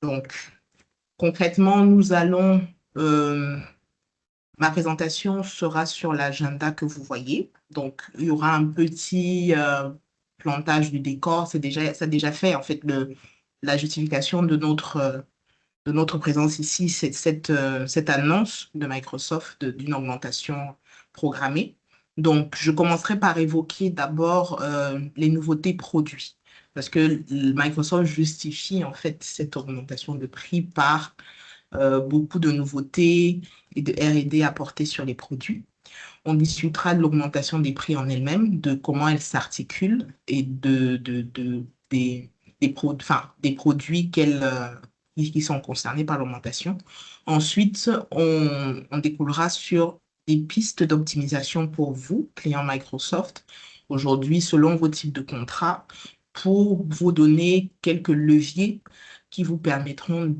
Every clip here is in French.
Donc, concrètement, ma présentation sera sur l'agenda que vous voyez. Donc, il y aura un petit plantage du décor. Ça a déjà fait, en fait, la justification de notre présence ici, c'est cette annonce de Microsoft d'une augmentation programmée. Donc, je commencerai par évoquer d'abord les nouveautés produits, parce que Microsoft justifie en fait cette augmentation de prix par beaucoup de nouveautés et de R&D apportées sur les produits. On discutera de l'augmentation des prix en elle-même, de comment elle s'articule et des produits qui sont concernés par l'augmentation. Ensuite, on découlera sur des pistes d'optimisation pour vous, clients Microsoft, aujourd'hui, selon vos types de contrats, pour vous donner quelques leviers qui vous permettront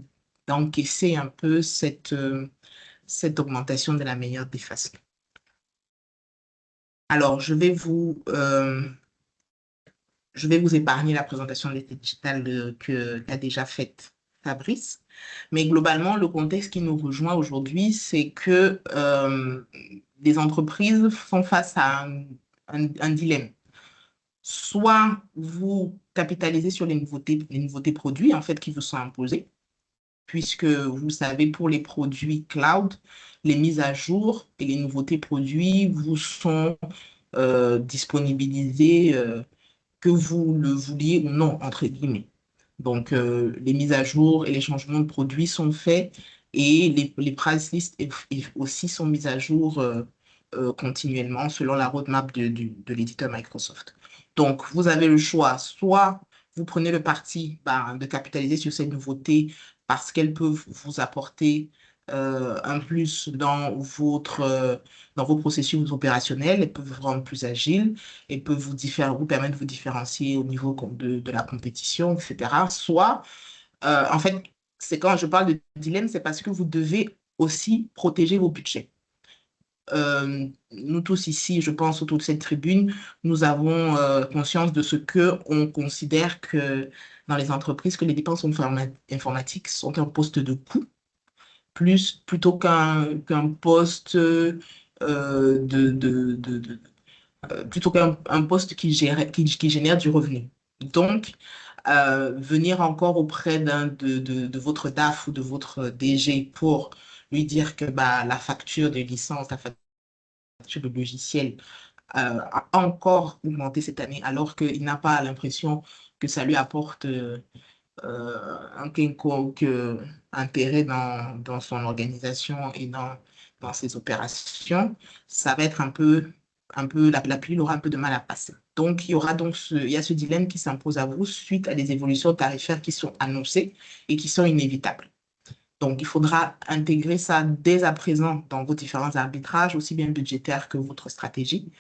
d'encaisser un peu cette augmentation de la meilleure des façons. Alors, je vais vous épargner la présentation de l'essai digital qu'a déjà faite Fabrice. Mais globalement, le contexte qui nous rejoint aujourd'hui, c'est que les entreprises font face à un dilemme. Soit vous capitalisez sur les nouveautés produits en fait, qui vous sont imposées, puisque vous savez, pour les produits cloud, les mises à jour et les nouveautés produits vous sont disponibilisées que vous le vouliez ou non, entre guillemets. Donc, les mises à jour et les changements de produits sont faits et les price lists aussi sont mises à jour continuellement selon la roadmap de l'éditeur Microsoft. Donc, vous avez le choix, soit vous prenez le parti de capitaliser sur ces nouveautés parce qu'elles peuvent vous apporter un plus dans vos processus opérationnels, elles peuvent vous rendre plus agile, elles peuvent vous permettre de vous différencier au niveau de la compétition, etc. Soit, en fait, c'est quand je parle de dilemme, c'est parce que vous devez aussi protéger vos budgets. Nous tous ici, je pense, autour de cette tribune, nous avons conscience de ce que on considère que dans les entreprises, que les dépenses informatiques sont un poste de coût, plutôt qu'un poste plutôt qu'un poste qui génère du revenu. Donc, venir encore auprès de votre DAF ou de votre DG pour lui dire que la facture de licence, la facture de logiciel a encore augmenté cette année, alors qu'il n'a pas l'impression que ça lui apporte un quelconque intérêt dans son organisation et dans ses opérations, ça va être la pilule aura un peu de mal à passer. Donc, il y a ce dilemme qui s'impose à vous suite à des évolutions tarifaires qui sont annoncées et qui sont inévitables. Donc, il faudra intégrer ça dès à présent dans vos différents arbitrages, aussi bien budgétaires que votre stratégie,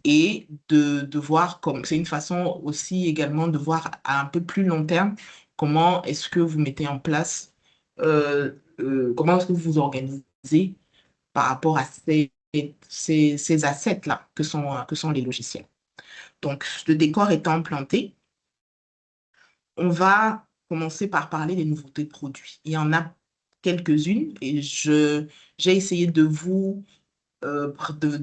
et de voir comme c'est une façon aussi également de voir à un peu plus long terme comment est-ce que vous mettez en place, comment est-ce que vous vous organisez par rapport à ces assets-là que sont les logiciels. Donc, le décor étant planté, on va commencer par parler des nouveautés de produits. Il y en a quelques-unes et j'ai essayé de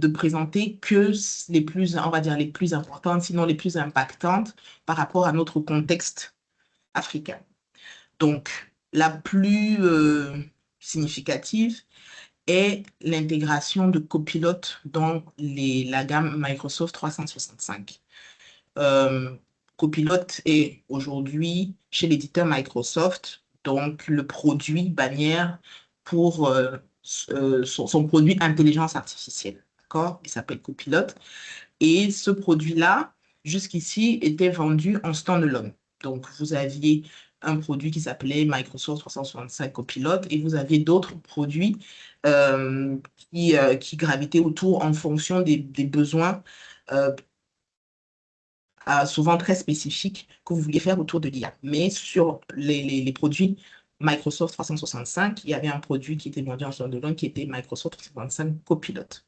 présenter que les plus, on va dire, les plus importantes, sinon les plus impactantes par rapport à notre contexte africain. Donc, la plus significative est l'intégration de Copilot dans la gamme Microsoft 365. Euh, Copilot est aujourd'hui chez l'éditeur Microsoft, donc le produit bannière pour son produit intelligence artificielle. D'accord? Il s'appelle Copilot. Et ce produit-là, jusqu'ici, était vendu en standalone. Donc, vous aviez un produit qui s'appelait Microsoft 365 Copilot et vous aviez d'autres produits euh, qui gravitaient autour en fonction des besoins euh, souvent très spécifiques que vous vouliez faire autour de l'IA. Mais sur les produits Microsoft 365, il y avait un produit qui était vendu en standalone qui était Microsoft 365 Copilot.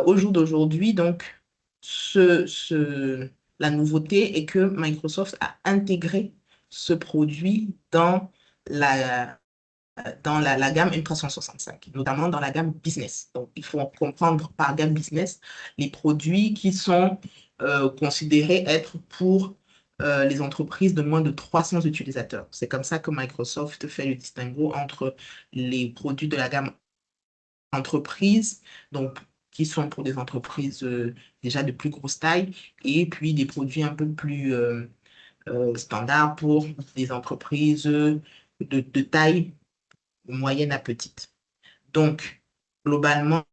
Au jour d'aujourd'hui, donc, la nouveauté est que Microsoft a intégré ce produit dans la, dans la gamme M365, notamment dans la gamme business. Donc, il faut comprendre par gamme business les produits qui sont considérés être pour les entreprises de moins de 300 utilisateurs. C'est comme ça que Microsoft fait le distinguo entre les produits de la gamme entreprise, donc qui sont pour des entreprises déjà de plus grosse taille, et puis des produits un peu plus standards pour des entreprises de taille moyenne à petite. Donc, globalement,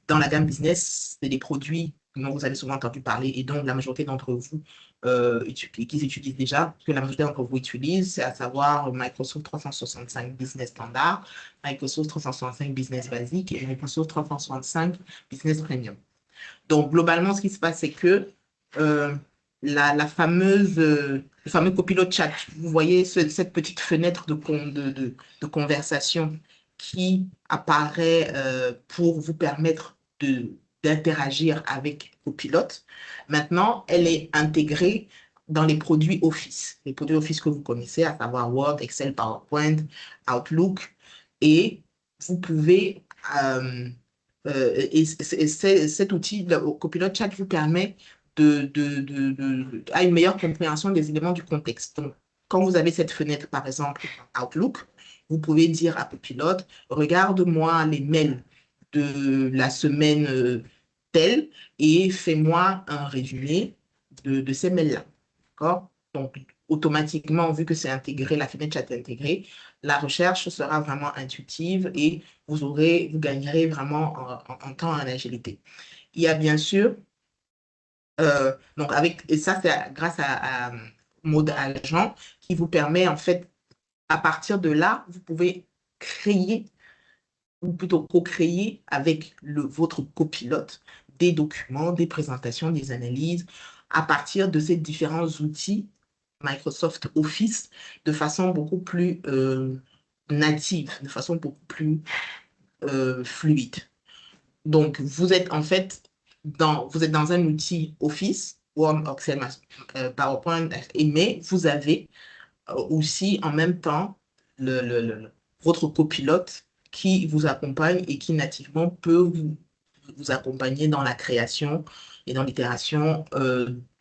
dans la gamme business, c'est des produits dont vous avez souvent entendu parler et dont la majorité d'entre vous qu'ils utilisent déjà, que la majorité d'entre vous utilisent, c'est à savoir Microsoft 365 Business Standard, Microsoft 365 Business Basique et Microsoft 365 Business Premium. Donc, globalement, ce qui se passe, c'est que euh, le fameux copilote chat, vous voyez cette petite fenêtre de conversation qui apparaît pour vous permettre d'interagir avec Copilote. Maintenant, elle est intégrée dans les produits Office. Les produits Office que vous connaissez, à savoir Word, Excel, PowerPoint, Outlook. Et vous pouvez et cet outil, le Copilot Chat, vous permet à une meilleure compréhension des éléments du contexte. Donc, quand vous avez cette fenêtre, par exemple, Outlook, vous pouvez dire à Copilot, regarde-moi les mails de la semaine telle et fais-moi un résumé de ces mails-là. D'accord? Donc, automatiquement, vu que c'est intégré, la fenêtre chat est intégrée, la recherche sera vraiment intuitive et vous gagnerez vraiment en temps et en agilité. Il y a bien sûr, donc et ça c'est grâce à Mode Agent qui vous permet en fait, à partir de là, vous pouvez créer ou plutôt co-créer avec votre copilote des documents, des présentations, des analyses à partir de ces différents outils Microsoft Office de façon beaucoup plus native, de façon beaucoup plus fluide. Donc, vous êtes en fait vous êtes dans un outil Office, Word, Excel, PowerPoint, mais vous avez aussi en même temps votre copilote qui vous accompagne et qui nativement peut vous accompagner dans la création et dans l'itération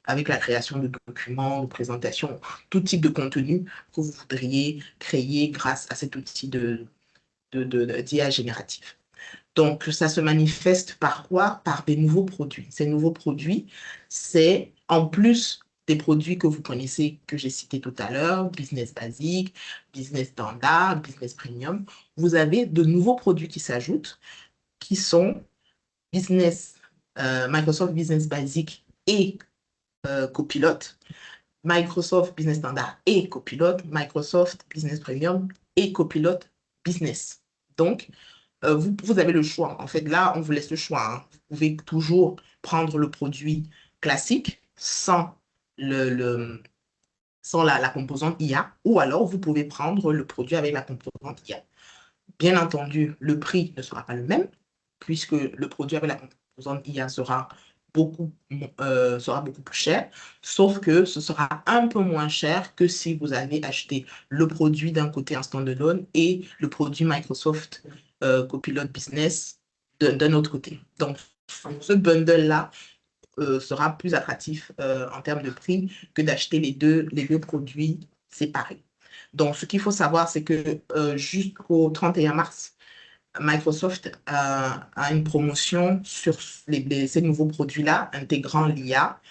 avec la création de documents, de présentations, tout type de contenu que vous voudriez créer grâce à cet outil d'IA génératif. Donc, ça se manifeste par quoi? Par des nouveaux produits. Ces nouveaux produits, c'est en plus des produits que vous connaissez, que j'ai cités tout à l'heure, Business Basique, Business Standard, Business Premium, vous avez de nouveaux produits qui s'ajoutent, qui sont Business, Microsoft Business Basic et Copilot, Microsoft Business Standard et Copilot, Microsoft Business Premium et Copilot Business. Donc, vous avez le choix. En fait, là, on vous laisse le choix, hein. Vous pouvez toujours prendre le produit classique sans la composante IA, ou alors vous pouvez prendre le produit avec la composante IA. Bien entendu, le prix ne sera pas le même, puisque le produit avec la composante IA sera beaucoup plus cher, sauf que ce sera un peu moins cher que si vous avez acheté le produit d'un côté en standalone et le produit Microsoft Copilot Business d'un autre côté. Donc, ce bundle-là sera plus attractif en termes de prix que d'acheter les deux produits séparés. Donc, ce qu'il faut savoir, c'est que jusqu'au 31 mars, Microsoft a une promotion sur ces nouveaux produits-là, intégrant l'IA,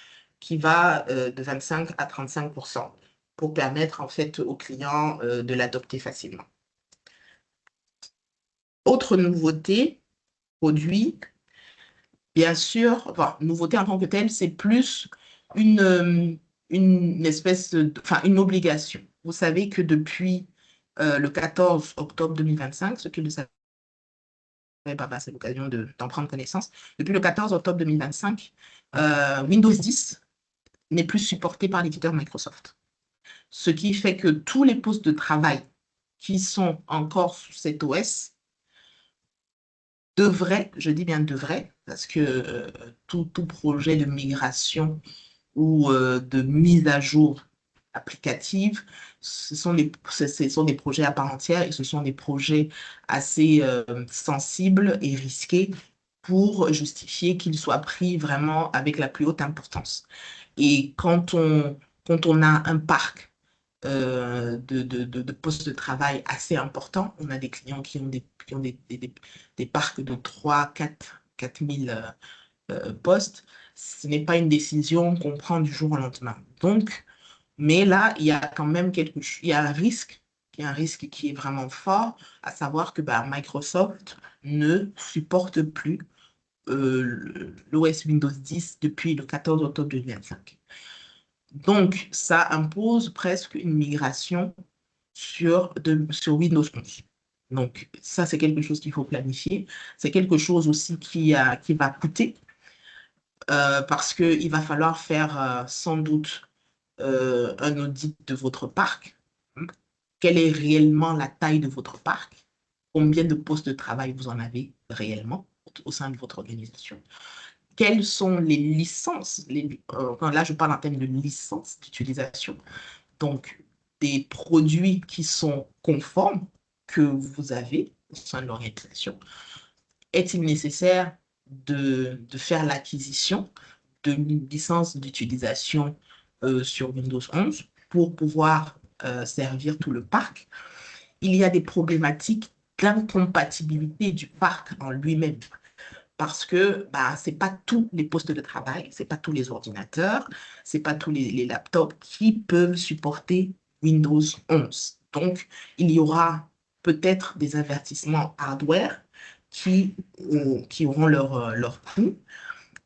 qui va de 25 à 35% pour permettre en fait aux clients de l'adopter facilement. Autre nouveauté, produit, bien sûr, enfin, nouveauté en tant que telle, c'est plus une espèce enfin, une obligation. Vous savez que depuis le 14 octobre 2025, ce que ne savez pas, c'est l'occasion d'en prendre connaissance. Depuis le 14 octobre 2025, Windows 10 n'est plus supporté par l'éditeur Microsoft. Ce qui fait que tous les postes de travail qui sont encore sous cet OS devraient, je dis bien devraient, parce que tout projet de migration ou de mise à jour applicatives, ce sont des projets à part entière et ce sont des projets assez sensibles et risqués pour justifier qu'ils soient pris vraiment avec la plus haute importance. Et quand on a un parc de postes de travail assez importants, on a des clients qui ont des parcs de 3 4 000 postes, ce n'est pas une décision qu'on prend du jour au lendemain. Donc, mais là, il y a quand même il y a un risque, il y a un risque qui est vraiment fort, à savoir que bah, Microsoft ne supporte plus l'OS Windows 10 depuis le 14 octobre 2025. Donc, ça impose presque une migration sur Windows 11. Donc, ça, c'est quelque chose qu'il faut planifier. C'est quelque chose aussi qui va coûter parce qu'il va falloir faire sans doute un audit de votre parc. Quelle est réellement la taille de votre parc? Combien de postes de travail vous en avez réellement au sein de votre organisation? Quelles sont les licences? Là, je parle en termes de licences d'utilisation. Donc, des produits qui sont conformes que vous avez au sein de l'organisation. Est-il nécessaire de faire l'acquisition de licences d'utilisation sur Windows 11 pour pouvoir servir tout le parc? Il y a des problématiques d'incompatibilité du parc en lui-même parce que bah, ce n'est pas tous les postes de travail, ce n'est pas tous les ordinateurs, ce n'est pas tous les laptops qui peuvent supporter Windows 11. Donc, il y aura peut-être des investissements hardware qui auront leur coût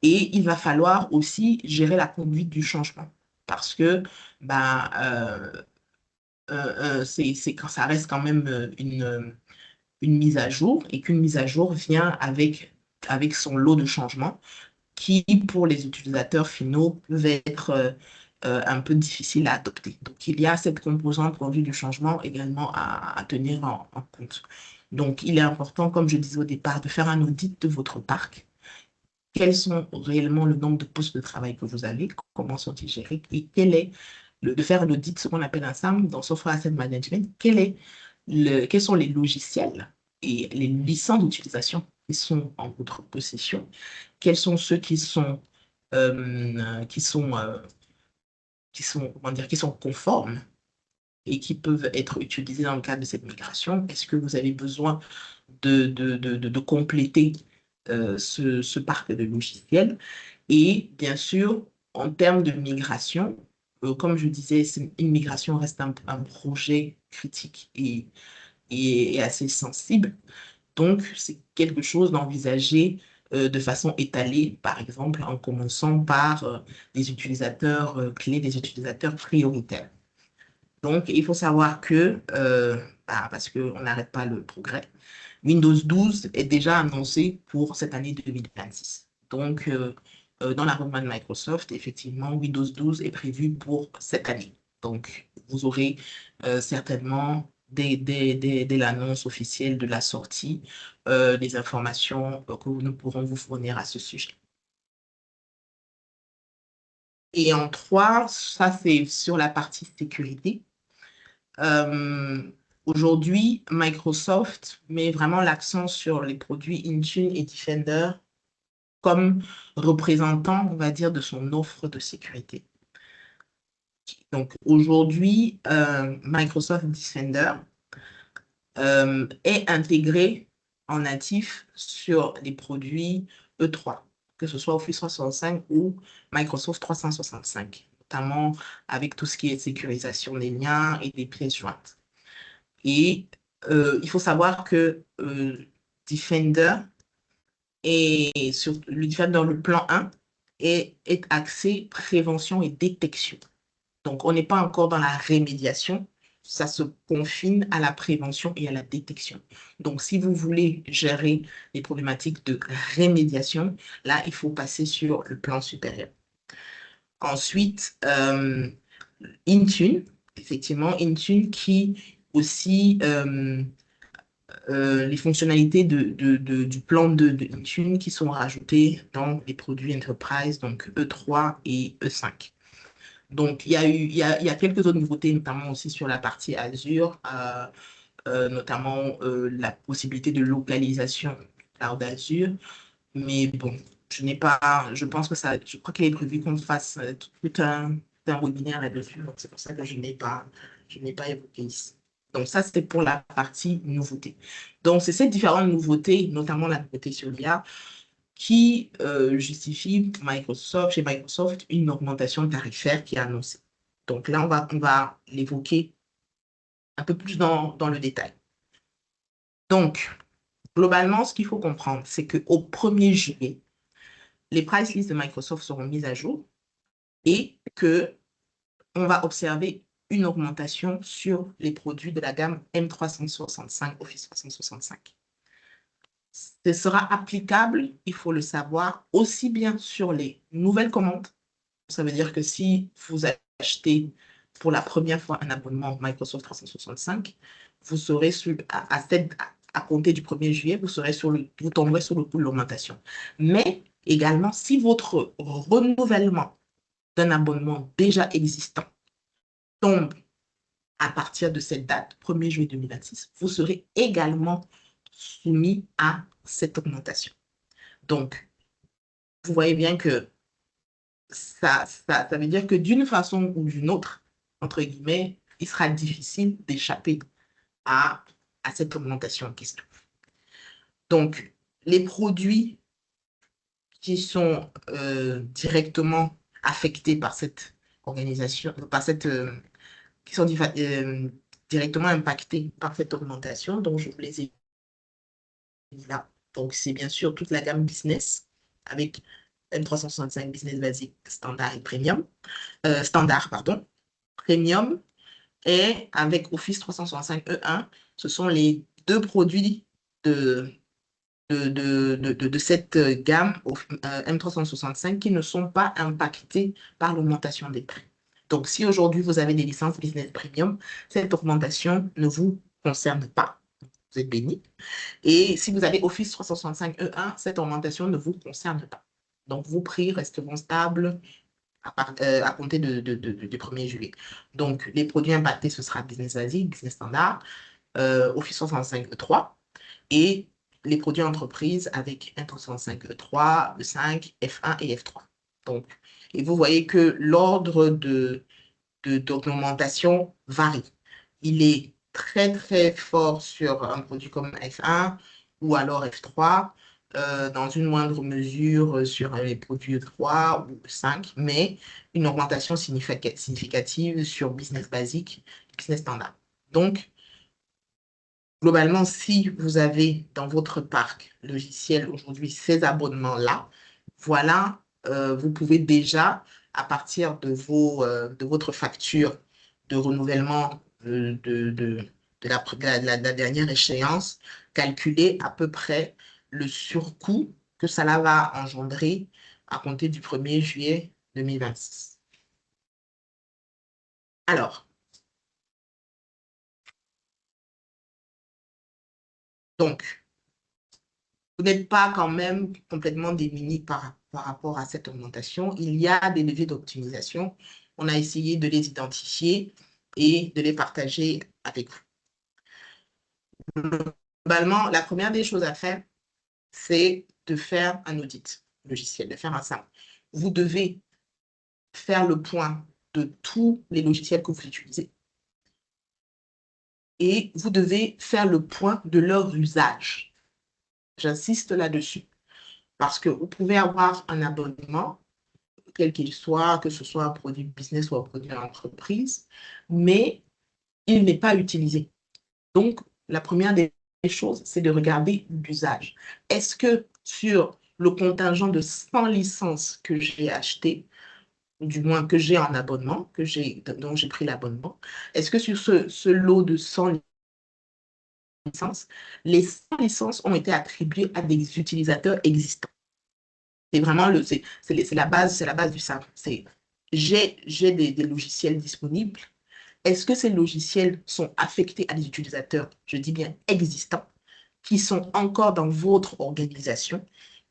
et il va falloir aussi gérer la conduite du changement parce que bah, quand ça reste quand même une mise à jour et qu'une mise à jour vient avec son lot de changements qui, pour les utilisateurs finaux, peuvent être un peu difficiles à adopter. Donc, il y a cette composante conduite du changement également à tenir en compte. Donc, il est important, comme je disais au départ, de faire un audit de votre parc. Quels sont réellement le nombre de postes de travail que vous avez, comment sont-ils gérés et de faire l'audit, ce qu'on appelle un SAM dans Software Asset Management, quels sont les logiciels et les licences d'utilisation qui sont en votre possession, quels sont ceux comment dire, qui sont conformes et qui peuvent être utilisés dans le cadre de cette migration. Est-ce que vous avez besoin de compléter ce parc de logiciels? Et bien sûr, en termes de migration, comme je disais, une migration reste un projet critique et assez sensible. Donc, c'est quelque chose d'envisager de façon étalée, par exemple, en commençant par des utilisateurs clés, des utilisateurs prioritaires. Donc, il faut savoir que, parce qu'on n'arrête pas le progrès, Windows 12 est déjà annoncé pour cette année 2026. Donc, dans la roadmap de Microsoft, effectivement, Windows 12 est prévu pour cette année. Donc, vous aurez certainement, dès l'annonce officielle de la sortie, des informations que nous pourrons vous fournir à ce sujet. Et en 3, ça c'est sur la partie sécurité. Euh, Aujourd'hui, Microsoft met vraiment l'accent sur les produits Intune et Defender comme représentants, on va dire, de son offre de sécurité. Donc aujourd'hui, Microsoft Defender est intégré en natif sur les produits E3, que ce soit Office 365 ou Microsoft 365, notamment avec tout ce qui est sécurisation des liens et des pièces jointes. Et il faut savoir que Defender le Defender, le plan 1 est axé prévention et détection. Donc, on n'est pas encore dans la rémédiation, ça se confine à la prévention et à la détection. Donc, si vous voulez gérer les problématiques de rémédiation, là, il faut passer sur le plan supérieur. Ensuite, Intune, effectivement, Intune qui aussi, les fonctionnalités du plan de Intune qui sont rajoutées dans les produits Enterprise, donc E3 et E5. Donc, il y a quelques autres nouveautés, notamment aussi sur la partie Azure, notamment la possibilité de localisation cloud Azure. Mais bon, je pense que ça, je crois qu'il est prévu qu'on fasse un webinaire là-dessus. Donc, c'est pour ça que je n'ai pas évoqué ici. Donc, ça, c'était pour la partie nouveauté. Donc, c'est ces différentes nouveautés, notamment la nouveauté sur l'IA, qui justifie chez Microsoft une augmentation tarifaire qui est annoncée. Donc là, on va l'évoquer un peu plus dans le détail. Donc, globalement, ce qu'il faut comprendre, c'est qu'au 1er juillet, les price lists de Microsoft seront mises à jour et qu'on va observer une augmentation sur les produits de la gamme M365, Office 365. Ce sera applicable, il faut le savoir, aussi bien sur les nouvelles commandes. Ça veut dire que si vous achetez pour la première fois un abonnement Microsoft 365, vous serez à compter du 1er juillet, vous tomberez sur le coup de l'augmentation. Mais également, si votre renouvellement d'un abonnement déjà existant tombe à partir de cette date, 1er juillet 2026, vous serez également soumis à cette augmentation. Donc, vous voyez bien que ça veut dire que d'une façon ou d'une autre, entre guillemets, il sera difficile d'échapper à, à cette augmentation en question. Donc, les produits qui sont directement affectés par cette organisation, qui sont directement impactés par cette augmentation, donc je vous les ai mis là. Donc, c'est bien sûr toute la gamme business avec M365 Business Basic, Standard et Premium. Standard, pardon. Premium et avec Office 365 E1, ce sont les deux produits de cette gamme M365 qui ne sont pas impactés par l'augmentation des prix. Donc, si aujourd'hui vous avez des licences Business Premium, cette augmentation ne vous concerne pas. Vous êtes béni. Et si vous avez Office 365 E1, cette augmentation ne vous concerne pas. Donc, vos prix resteront stables à compter du 1er juillet. Donc, les produits impactés, ce sera Business Basic, Business Standard, Office 365 E3 et les produits entreprises avec 365 E3, E5, F1 et F3. Donc, et vous voyez que l'ordre d'augmentation varie. Il est très, très fort sur un produit comme F1 ou alors F3, dans une moindre mesure sur les produits E3 ou E5, mais une augmentation significative sur Business Basic, Business Standard. Donc, globalement, si vous avez dans votre parc logiciel aujourd'hui ces abonnements-là, voilà, vous pouvez déjà, à partir de votre facture de renouvellement la dernière échéance, calculer à peu près le surcoût que cela va engendrer à compter du 1er juillet 2026. Alors, donc, vous n'êtes pas quand même complètement démunis par rapport à cette augmentation. Il y a des leviers d'optimisation. On a essayé de les identifier et de les partager avec vous. Globalement, la première des choses à faire, c'est de faire un audit logiciel, de faire un SAM. Vous devez faire le point de tous les logiciels que vous utilisez et vous devez faire le point de leur usage. J'insiste là-dessus parce que vous pouvez avoir un abonnement quel qu'il soit, que ce soit un produit business ou un produit entreprise, mais il n'est pas utilisé. Donc, la première des choses, c'est de regarder l'usage. Est-ce que sur le contingent de 100 licences que j'ai acheté, du moins que j'ai en abonnement, dont j'ai pris l'abonnement, est-ce que sur ce lot de 100 licences, les 100 licences ont été attribuées à des utilisateurs existants? C'est vraiment c'est la base du savoir. J'ai des logiciels disponibles. Est-ce que ces logiciels sont affectés à des utilisateurs, je dis bien existants, qui sont encore dans votre organisation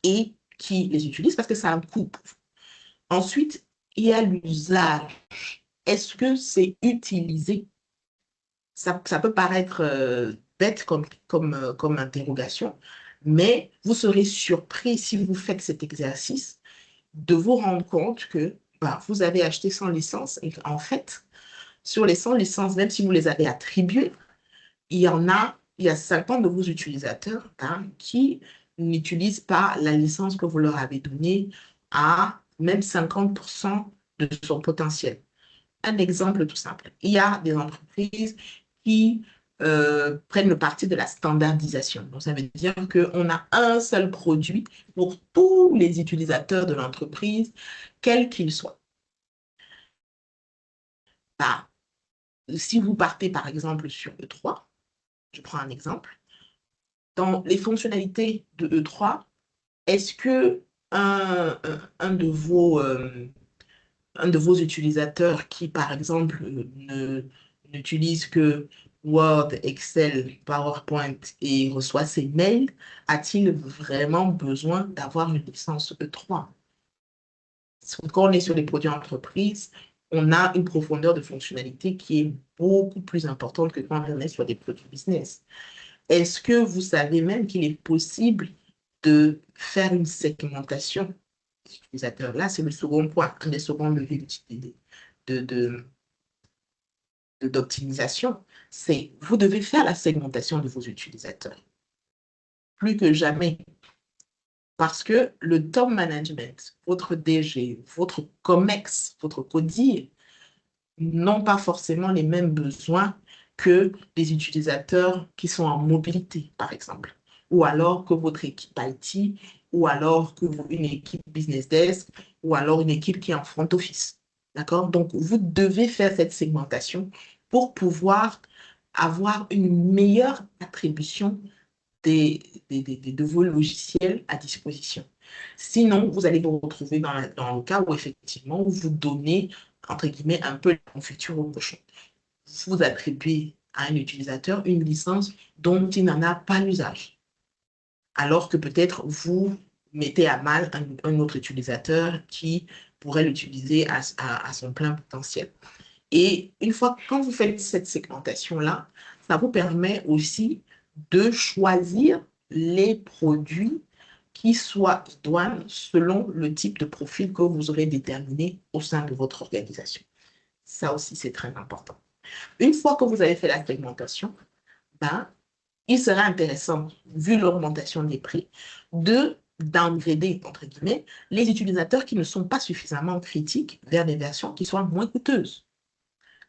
et qui les utilisent parce que ça a un coût pour vous. Ensuite, et à l'usage. Est-ce que c'est utilisé? Ça peut paraître bête comme interrogation, mais vous serez surpris si vous faites cet exercice de vous rendre compte que bah, vous avez acheté 100 licences et en fait, sur les 100 licences, même si vous les avez attribuées, il y a 50 de vos utilisateurs hein, qui n'utilisent pas la licence que vous leur avez donnée à même 50% de son potentiel. Un exemple tout simple. Il y a des entreprises qui prennent le parti de la standardisation. Donc, ça veut dire qu'on a un seul produit pour tous les utilisateurs de l'entreprise, quels qu'ils soient. Bah, si vous partez par exemple sur E3, je prends un exemple, dans les fonctionnalités de E3, est-ce que un de vos utilisateurs qui, par exemple, n'utilise que Word, Excel, PowerPoint et reçoit ses mails, a-t-il vraiment besoin d'avoir une licence E3? Quand on est sur les produits entreprises, on a une profondeur de fonctionnalité qui est beaucoup plus importante que quand on est sur des produits business. Est-ce que vous savez même qu'il est possible de faire une segmentation des utilisateurs? Là, c'est le second point, un des seconds leviers de, de, d'optimisation. C'est vous devez faire la segmentation de vos utilisateurs. Plus que jamais. Parce que le top management, votre DG, votre COMEX, votre CODIR, n'ont pas forcément les mêmes besoins que les utilisateurs qui sont en mobilité, par exemple, ou alors que votre équipe IT, ou alors que une équipe business desk, ou alors une équipe qui est en front office. D'accord? Donc, vous devez faire cette segmentation pour pouvoir avoir une meilleure attribution de vos logiciels à disposition. Sinon, vous allez vous retrouver dans le cas où effectivement, vous donnez, entre guillemets, un peu la confiture au cochon. Vous attribuez à un utilisateur une licence dont il n'en a pas l'usage. Alors que peut-être vous mettez à mal un autre utilisateur qui pourrait l'utiliser à son plein potentiel. Et une fois, quand vous faites cette segmentation-là, ça vous permet aussi de choisir les produits qui soient idoines selon le type de profil que vous aurez déterminé au sein de votre organisation. Ça aussi, c'est très important. Une fois que vous avez fait la segmentation, ben, il serait intéressant, vu l'augmentation des prix, de downgrader, entre guillemets, les utilisateurs qui ne sont pas suffisamment critiques vers des versions qui soient moins coûteuses.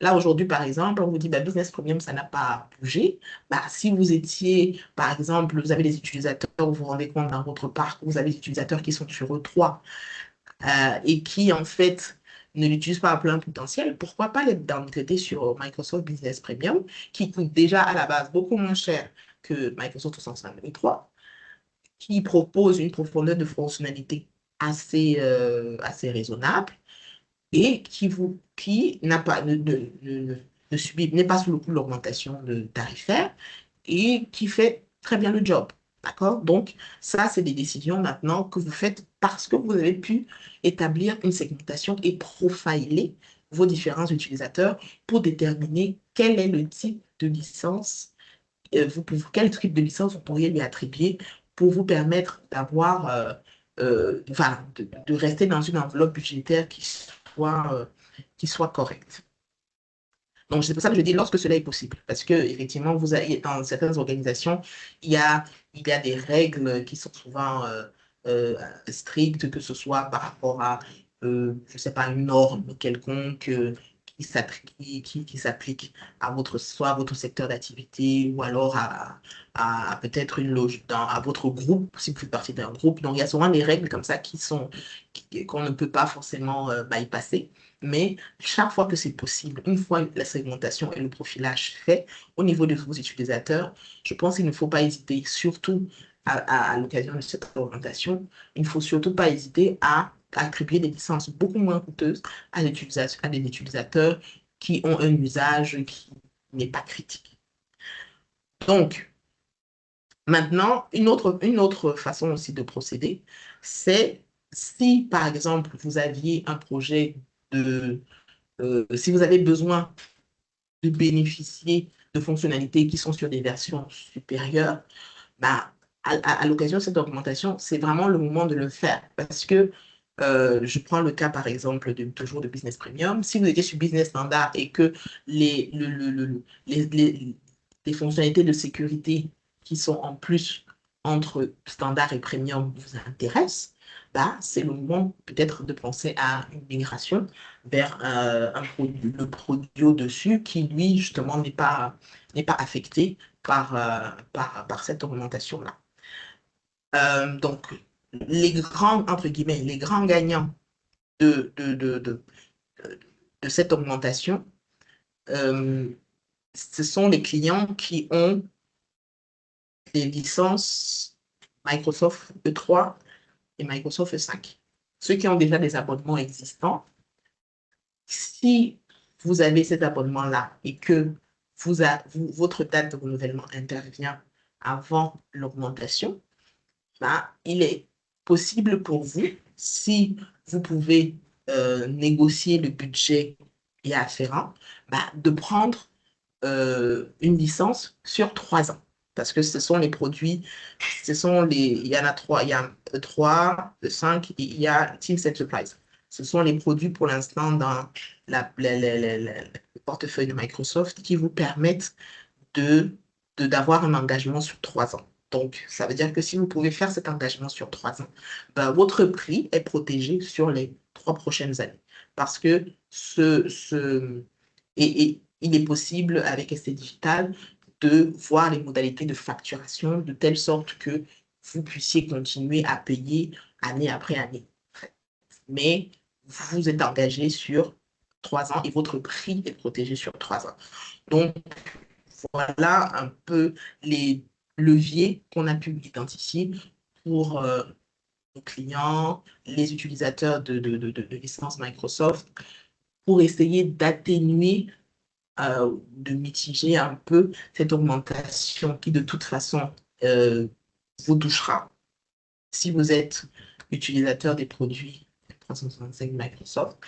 Là, aujourd'hui, par exemple, on vous dit, bah, Business Premium, ça n'a pas bougé. Bah, si vous étiez, par exemple, vous avez des utilisateurs, vous vous rendez compte dans votre parc, vous avez des utilisateurs qui sont sur E3 et qui, en fait, ne l'utilisent pas à plein potentiel, pourquoi pas les downgrader sur Microsoft Business Premium, qui coûte déjà à la base beaucoup moins cher que Microsoft 365 E3, qui propose une profondeur de fonctionnalité assez raisonnable et qui n'a pas, ne subit, n'est pas sous le coup de l'augmentation de tarifaire et qui fait très bien le job. D'accord? Donc, ça, c'est des décisions maintenant que vous faites parce que vous avez pu établir une segmentation et profiler vos différents utilisateurs pour déterminer quel est le type de licence, quel type de licence vous pourriez lui attribuer pour vous permettre d'avoir, enfin, de rester dans une enveloppe budgétaire qui soit correcte. Donc, c'est pour ça que je dis lorsque cela est possible. Parce que, effectivement, vous avez, dans certaines organisations, il y a, il y a des règles qui sont souvent strictes, que ce soit par rapport à, je ne sais pas, une norme quelconque qui s'applique à votre, soit à votre secteur d'activité ou alors à peut-être une loge, à votre groupe, si vous faites partie d'un groupe. Donc, il y a souvent des règles comme ça qu'on ne peut pas forcément bypasser. Mais chaque fois que c'est possible, une fois la segmentation et le profilage fait au niveau de vos utilisateurs, je pense qu'il ne faut pas hésiter, surtout à l'occasion de cette augmentation, il ne faut surtout pas hésiter à attribuer des licences beaucoup moins coûteuses à des utilisateurs qui ont un usage qui n'est pas critique. Donc, maintenant, une autre façon aussi de procéder, c'est si, par exemple, vous aviez un projet si vous avez besoin de bénéficier de fonctionnalités qui sont sur des versions supérieures, bah, à l'occasion de cette augmentation, c'est vraiment le moment de le faire. Parce que je prends le cas, par exemple, toujours de Business Premium. Si vous étiez sur Business Standard et que les, les fonctionnalités de sécurité qui sont en plus entre Standard et Premium vous intéressent, bah, c'est le moment peut-être de penser à une migration vers le produit au-dessus qui, lui, justement, n'est pas affecté par cette augmentation-là. Donc, les grands, entre guillemets, les grands gagnants de, de, de, de, de cette augmentation, euh, ce sont les clients qui ont des licences Microsoft E3 et Microsoft E5. Ceux qui ont déjà des abonnements existants, si vous avez cet abonnement-là et que votre date de renouvellement intervient avant l'augmentation, ben, il est possible pour vous, si vous pouvez négocier le budget et afférent, ben, de prendre une licence sur 3 ans. Parce que ce sont les produits, il y en a trois, il y a 3, 5 et il y a Teams Enterprise. Ce sont les produits pour l'instant dans le portefeuille de Microsoft qui vous permettent de, d'avoir un engagement sur 3 ans. Donc, ça veut dire que si vous pouvez faire cet engagement sur 3 ans, ben, votre prix est protégé sur les 3 prochaines années. Parce que et il est possible avec ST Digital de voir les modalités de facturation de telle sorte que vous puissiez continuer à payer année après année. Mais vous êtes engagé sur 3 ans et votre prix est protégé sur 3 ans. Donc, voilà un peu les leviers qu'on a pu identifier pour nos clients, les utilisateurs de licences Microsoft, pour essayer d'atténuer, de mitiger un peu cette augmentation qui, de toute façon, euh, vous touchera si vous êtes utilisateur des produits 365 Microsoft.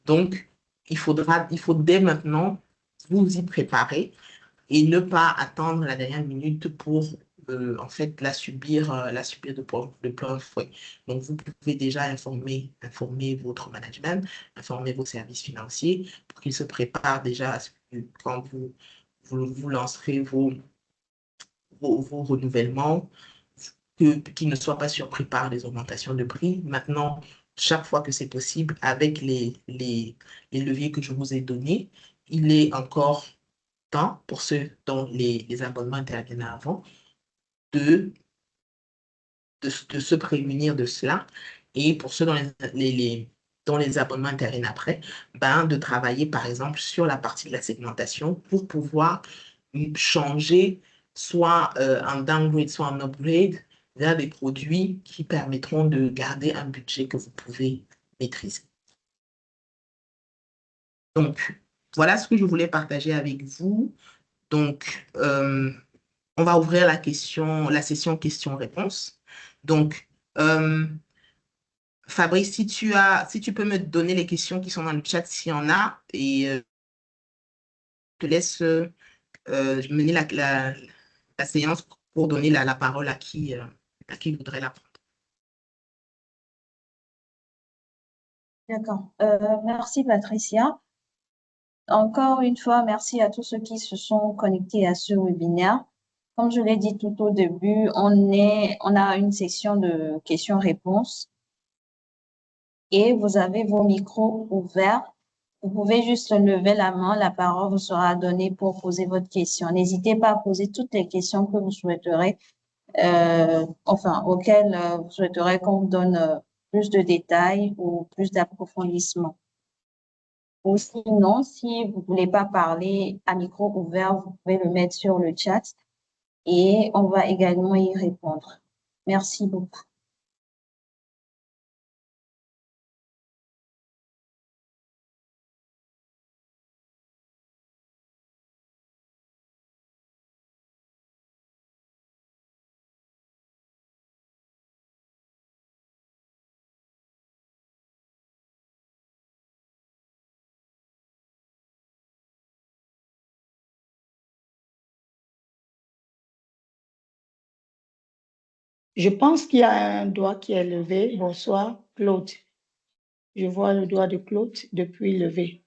Donc, il faut dès maintenant vous y préparer et ne pas attendre la dernière minute pour en fait la subir de plein fouet. Donc, vous pouvez déjà informer votre management, informer vos services financiers pour qu'ils se préparent déjà à ce que quand vous lancerez vos renouvellements, qu'ils ne soient pas surpris par les augmentations de prix. Maintenant, chaque fois que c'est possible, avec les leviers que je vous ai donnés, il est encore temps pour ceux dont les abonnements interviennent avant de, de se prémunir de cela. Et pour ceux dont dont les abonnements interviennent après, ben, de travailler par exemple sur la partie de la segmentation pour pouvoir changer soit un downgrade, soit un upgrade vers des produits qui permettront de garder un budget que vous pouvez maîtriser. Donc, voilà ce que je voulais partager avec vous. Donc, on va ouvrir la session questions-réponses. Donc, euh, Fabrice, si tu peux me donner les questions qui sont dans le chat s'il y en a, et je te laisse mener la séance pour donner la parole à qui voudrait la prendre. D'accord. Merci Patricia. Encore une fois, merci à tous ceux qui se sont connectés à ce webinaire. Comme je l'ai dit tout au début, on a une section de questions-réponses et vous avez vos micros ouverts. Vous pouvez juste lever la main, la parole vous sera donnée pour poser votre question. N'hésitez pas à poser toutes les questions que vous souhaiterez, auxquelles vous souhaiterez qu'on vous donne plus de détails ou plus d'approfondissement. Ou sinon, si vous ne voulez pas parler à micro ouvert, vous pouvez le mettre sur le chat et on va également y répondre. Merci beaucoup. Je pense qu'il y a un doigt qui est levé. Bonsoir, Claude. Je vois le doigt de Claude depuis levé.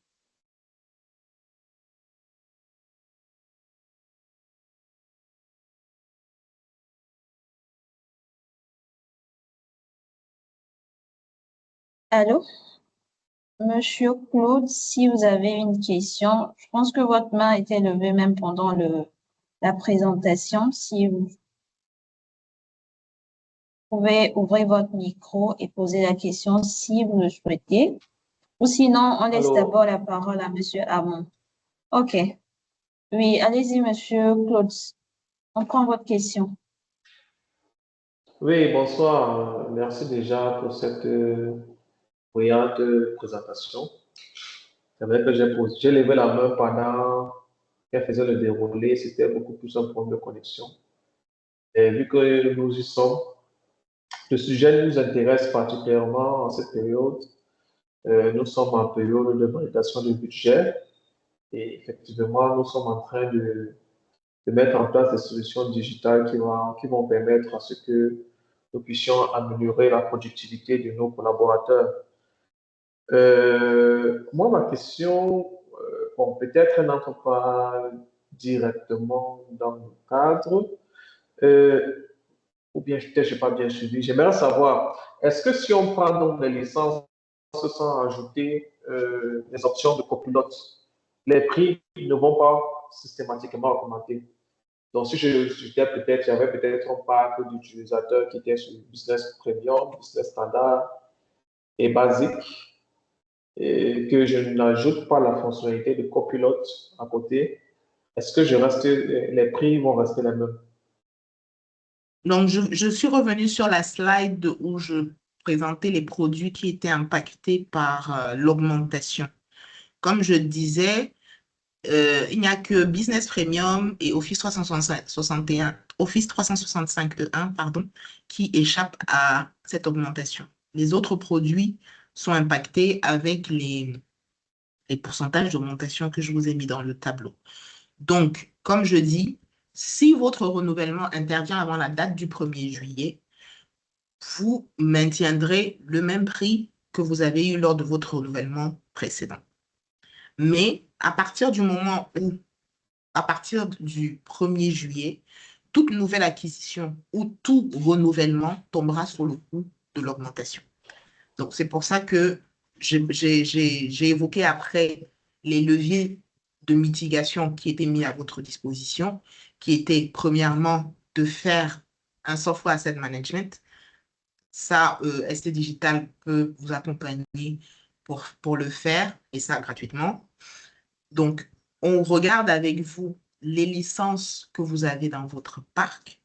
Allô? Monsieur Claude, si vous avez une question, je pense que votre main était levée même pendant la présentation. Si vous pouvez ouvrir votre micro et poser la question si vous le souhaitez. Ou sinon, on laisse Allô? d'abord la parole à Monsieur Hamon. OK. Oui, allez-y, Monsieur Claude. On prend votre question. Oui, bonsoir. Merci déjà pour cette brillante présentation. C'est vrai que j'ai levé la main pendant qu'elle faisait le déroulé. C'était beaucoup plus un problème de connexion. Et vu que nous y sommes, le sujet nous intéresse particulièrement en cette période. Nous sommes en période de validation du budget et effectivement, nous sommes en train de mettre en place des solutions digitales qui vont permettre à ce que nous puissions améliorer la productivité de nos collaborateurs. Moi, ma question, bon, peut-être elle n'entre pas directement dans le cadre, euh, ou bien peut-être je n'ai pas bien suivi. J'aimerais savoir, est-ce que si on prend donc les licences sans ajouter les options de copilote, les prix ne vont pas systématiquement augmenter? Donc, si j'étais peut-être, j'avais peut-être un parc d'utilisateurs qui étaient sur business premium, business standard et basique, et que je n'ajoute pas la fonctionnalité de copilote à côté, est-ce que les prix vont rester les mêmes? Donc, je suis revenue sur la slide où je présentais les produits qui étaient impactés par l'augmentation. Comme je disais, il n'y a que Business Premium et Office 365, Office 365 E1, pardon, qui échappent à cette augmentation. Les autres produits sont impactés avec les pourcentages d'augmentation que je vous ai mis dans le tableau. Donc, comme je dis, si votre renouvellement intervient avant la date du 1er juillet, vous maintiendrez le même prix que vous avez eu lors de votre renouvellement précédent. Mais à partir du moment où, à partir du 1er juillet, toute nouvelle acquisition ou tout renouvellement tombera sur le coup de l'augmentation. Donc, c'est pour ça que j'ai évoqué après les leviers de mitigation qui étaient mis à votre disposition, qui étaient premièrement de faire un software asset management. Ça, ST Digital peut vous accompagner pour le faire, et ça gratuitement. Donc, on regarde avec vous les licences que vous avez dans votre parc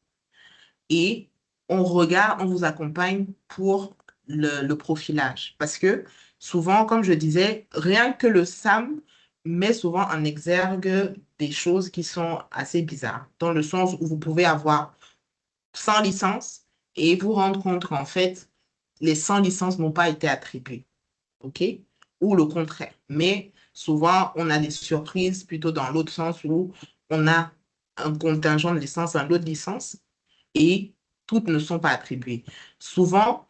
et on vous accompagne pour le profilage. Parce que souvent, comme je disais, rien que le SAM met souvent en exergue des choses qui sont assez bizarres, dans le sens où vous pouvez avoir 100 licences et vous rendre compte qu'en fait, les 100 licences n'ont pas été attribuées. OK? Ou le contraire. Mais souvent, on a des surprises plutôt dans l'autre sens où on a un contingent de licences, un lot de licences et toutes ne sont pas attribuées. Souvent,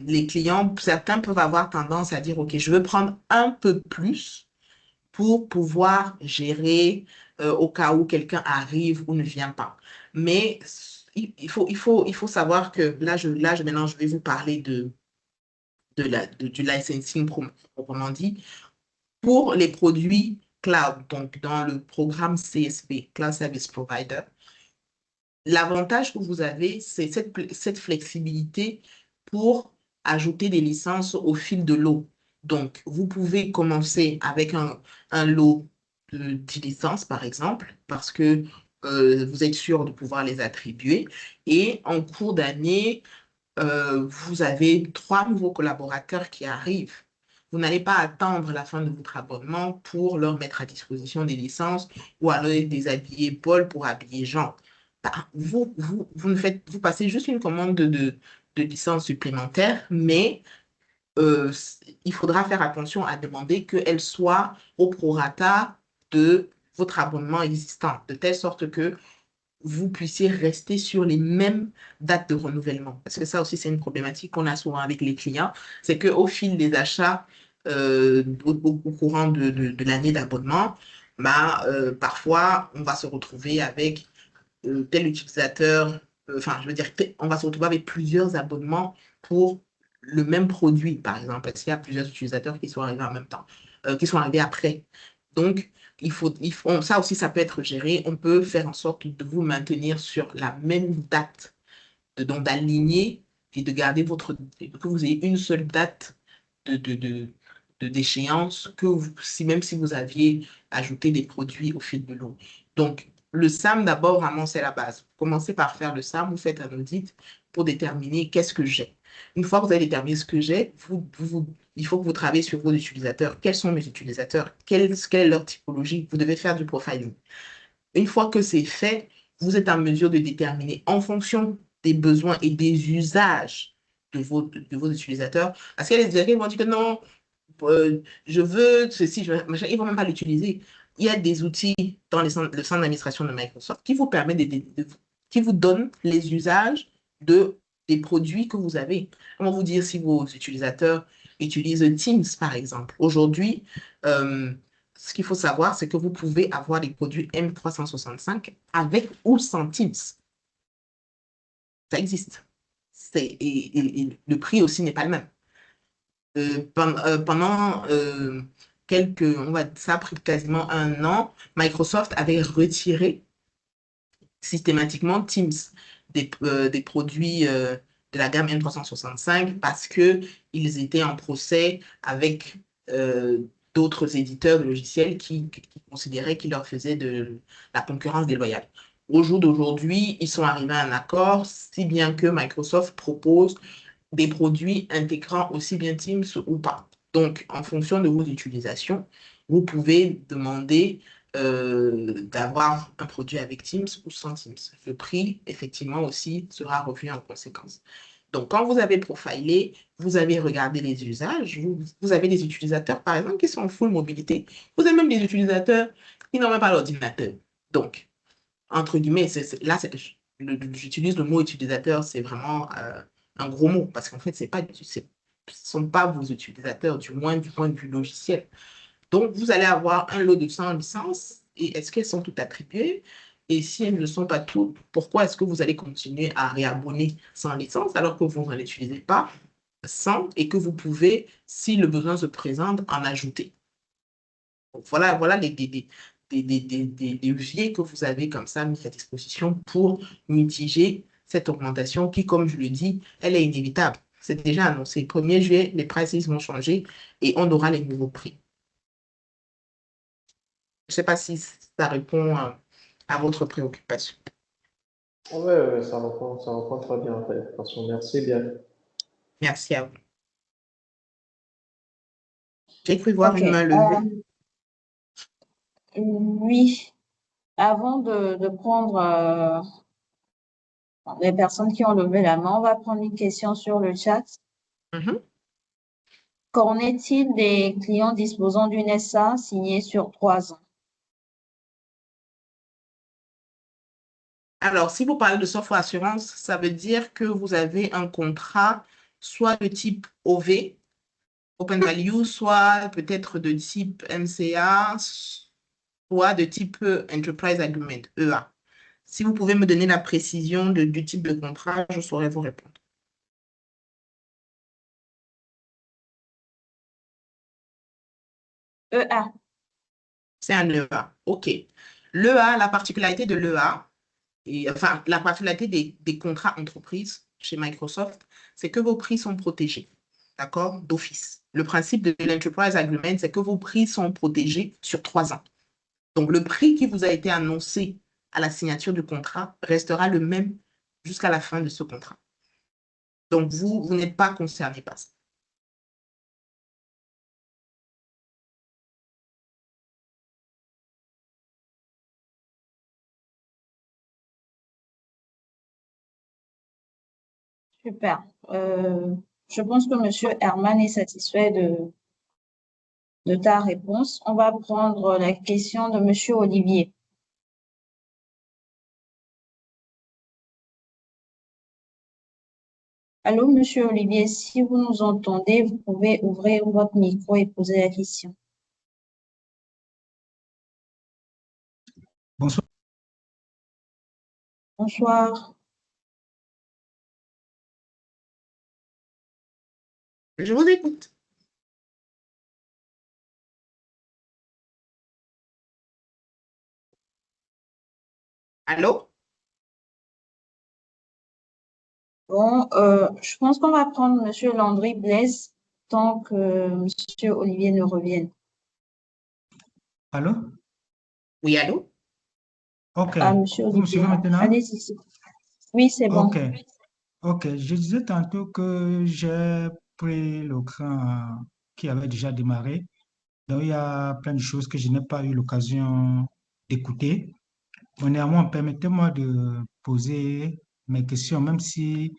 les clients, certains peuvent avoir tendance à dire, OK, je veux prendre un peu plus pour pouvoir gérer au cas où quelqu'un arrive ou ne vient pas. Mais il faut savoir que maintenant, je vais vous parler du licensing proprement dit. Pour les produits cloud, donc dans le programme CSP, Cloud Service Provider, l'avantage que vous avez, c'est cette flexibilité pour ajouter des licences au fil de l'eau. Donc, vous pouvez commencer avec un lot de 10 licences, par exemple, parce que vous êtes sûr de pouvoir les attribuer. Et en cours d'année, vous avez 3 nouveaux collaborateurs qui arrivent. Vous n'allez pas attendre la fin de votre abonnement pour leur mettre à disposition des licences ou alors déshabiller Paul pour habiller Jean. Bah, vous passez juste une commande de licence supplémentaire, mais il faudra faire attention à demander qu'elle soit au prorata de votre abonnement existant, de telle sorte que vous puissiez rester sur les mêmes dates de renouvellement. Parce que ça aussi, c'est une problématique qu'on a souvent avec les clients. C'est qu'au fil des achats, au courant de l'année d'abonnement, bah, parfois, on va se retrouver avec tel utilisateur, enfin, je veux dire, on va se retrouver avec plusieurs abonnements pour le même produit, par exemple, parce qu'il y a plusieurs utilisateurs qui sont arrivés en même temps, qui sont arrivés après. Donc, ça aussi, ça peut être géré. On peut faire en sorte de vous maintenir sur la même date, donc d'aligner et de garder que vous ayez une seule date de, de, de, d'échéance même si vous aviez ajouté des produits au fil de l'eau. Donc, le SAM, d'abord, vraiment, c'est la base. Commencez par faire le SAM, vous faites un audit pour déterminer qu'est-ce que j'ai. Une fois que vous avez déterminé ce que j'ai, il faut que vous travaillez sur vos utilisateurs. Quels sont mes utilisateurs? Quelle est leur typologie? Vous devez faire du profiling. Une fois que c'est fait, vous êtes en mesure de déterminer en fonction des besoins et des usages de vos utilisateurs. Parce qu'il y a des qui vont dire que non, je veux ceci, machin, ils ne vont même pas l'utiliser. Il y a des outils dans le centre d'administration de Microsoft qui vous permettent qui vous donnent les usages des produits que vous avez. Comment vous dire si vos utilisateurs utilisent Teams, par exemple. Aujourd'hui, ce qu'il faut savoir, c'est que vous pouvez avoir des produits M365 avec ou sans Teams. Ça existe. Et le prix aussi n'est pas le même. Pendant ça a pris quasiment un an, Microsoft avait retiré systématiquement Teams des produits de la gamme M365 parce qu'ils étaient en procès avec d'autres éditeurs de logiciels qui considéraient qu'ils leur faisaient de la concurrence déloyale. Au jour d'aujourd'hui, ils sont arrivés à un accord, si bien que Microsoft propose des produits intégrant aussi bien Teams ou pas. Donc, en fonction de vos utilisations, vous pouvez demander d'avoir un produit avec Teams ou sans Teams. Le prix, effectivement, aussi sera revu en conséquence. Donc, quand vous avez profilé, vous avez regardé les usages, vous avez des utilisateurs, par exemple, qui sont en full mobilité. Vous avez même des utilisateurs qui n'ont même pas l'ordinateur. Donc, entre guillemets, j'utilise le mot utilisateur, c'est vraiment un gros mot, parce qu'en fait, ce ne sont pas vos utilisateurs, du moins du point de vue logiciel. Donc, vous allez avoir un lot de 100 licences, et est-ce qu'elles sont toutes attribuées? Et si elles ne sont pas toutes, pourquoi est-ce que vous allez continuer à réabonner 100 licences alors que vous n'en utilisez pas 100 et que vous pouvez, si le besoin se présente, en ajouter? Donc, voilà des leviers que vous avez comme ça mis à disposition pour mitiger cette augmentation qui, comme je le dis, elle est inévitable. C'est déjà annoncé. 1er juillet, les prices vont changer et on aura les nouveaux prix. Je ne sais pas si ça répond à votre préoccupation. Oui, ça répond très bien en fait. Merci bien. Merci à vous. J'ai cru voir une main levée. Oui, avant de prendre les personnes qui ont levé la main, on va prendre une question sur le chat. Qu'en est-il des clients disposant d'une SA signée sur 3 ans? Alors, si vous parlez de software assurance, ça veut dire que vous avez un contrat soit de type OV, Open Value, soit peut-être de type MCA, soit de type Enterprise Agreement, EA. Si vous pouvez me donner la précision du type de contrat, je saurais vous répondre. EA. C'est un EA. OK. L'EA, la particularité de l'EA, enfin, la particularité des contrats entreprises chez Microsoft, c'est que vos prix sont protégés, d'accord, d'office. Le principe de l'Enterprise Agreement, c'est que vos prix sont protégés sur 3 ans. Donc, le prix qui vous a été annoncé à la signature du contrat restera le même jusqu'à la fin de ce contrat. Donc, vous n'êtes pas concerné par ça. Super. Je pense que M. Herman est satisfait de ta réponse. On va prendre la question de M. Olivier. Allô, Monsieur Olivier, si vous nous entendez, vous pouvez ouvrir votre micro et poser la question. Bonsoir. Bonsoir. Je vous écoute. Allô? Bon, je pense qu'on va prendre Monsieur Landry Blaise tant que Monsieur Olivier ne revienne. Allô? Oui, allô? OK. Ah, Monsieur Vous me Olivier, suivez maintenant? allez-y. Oui, c'est bon. OK. OK. Je disais tantôt que j'ai pris le train qui avait déjà démarré. Donc, il y a plein de choses que je n'ai pas eu l'occasion d'écouter. Mais néanmoins, permettez-moi de poser mes questions, même si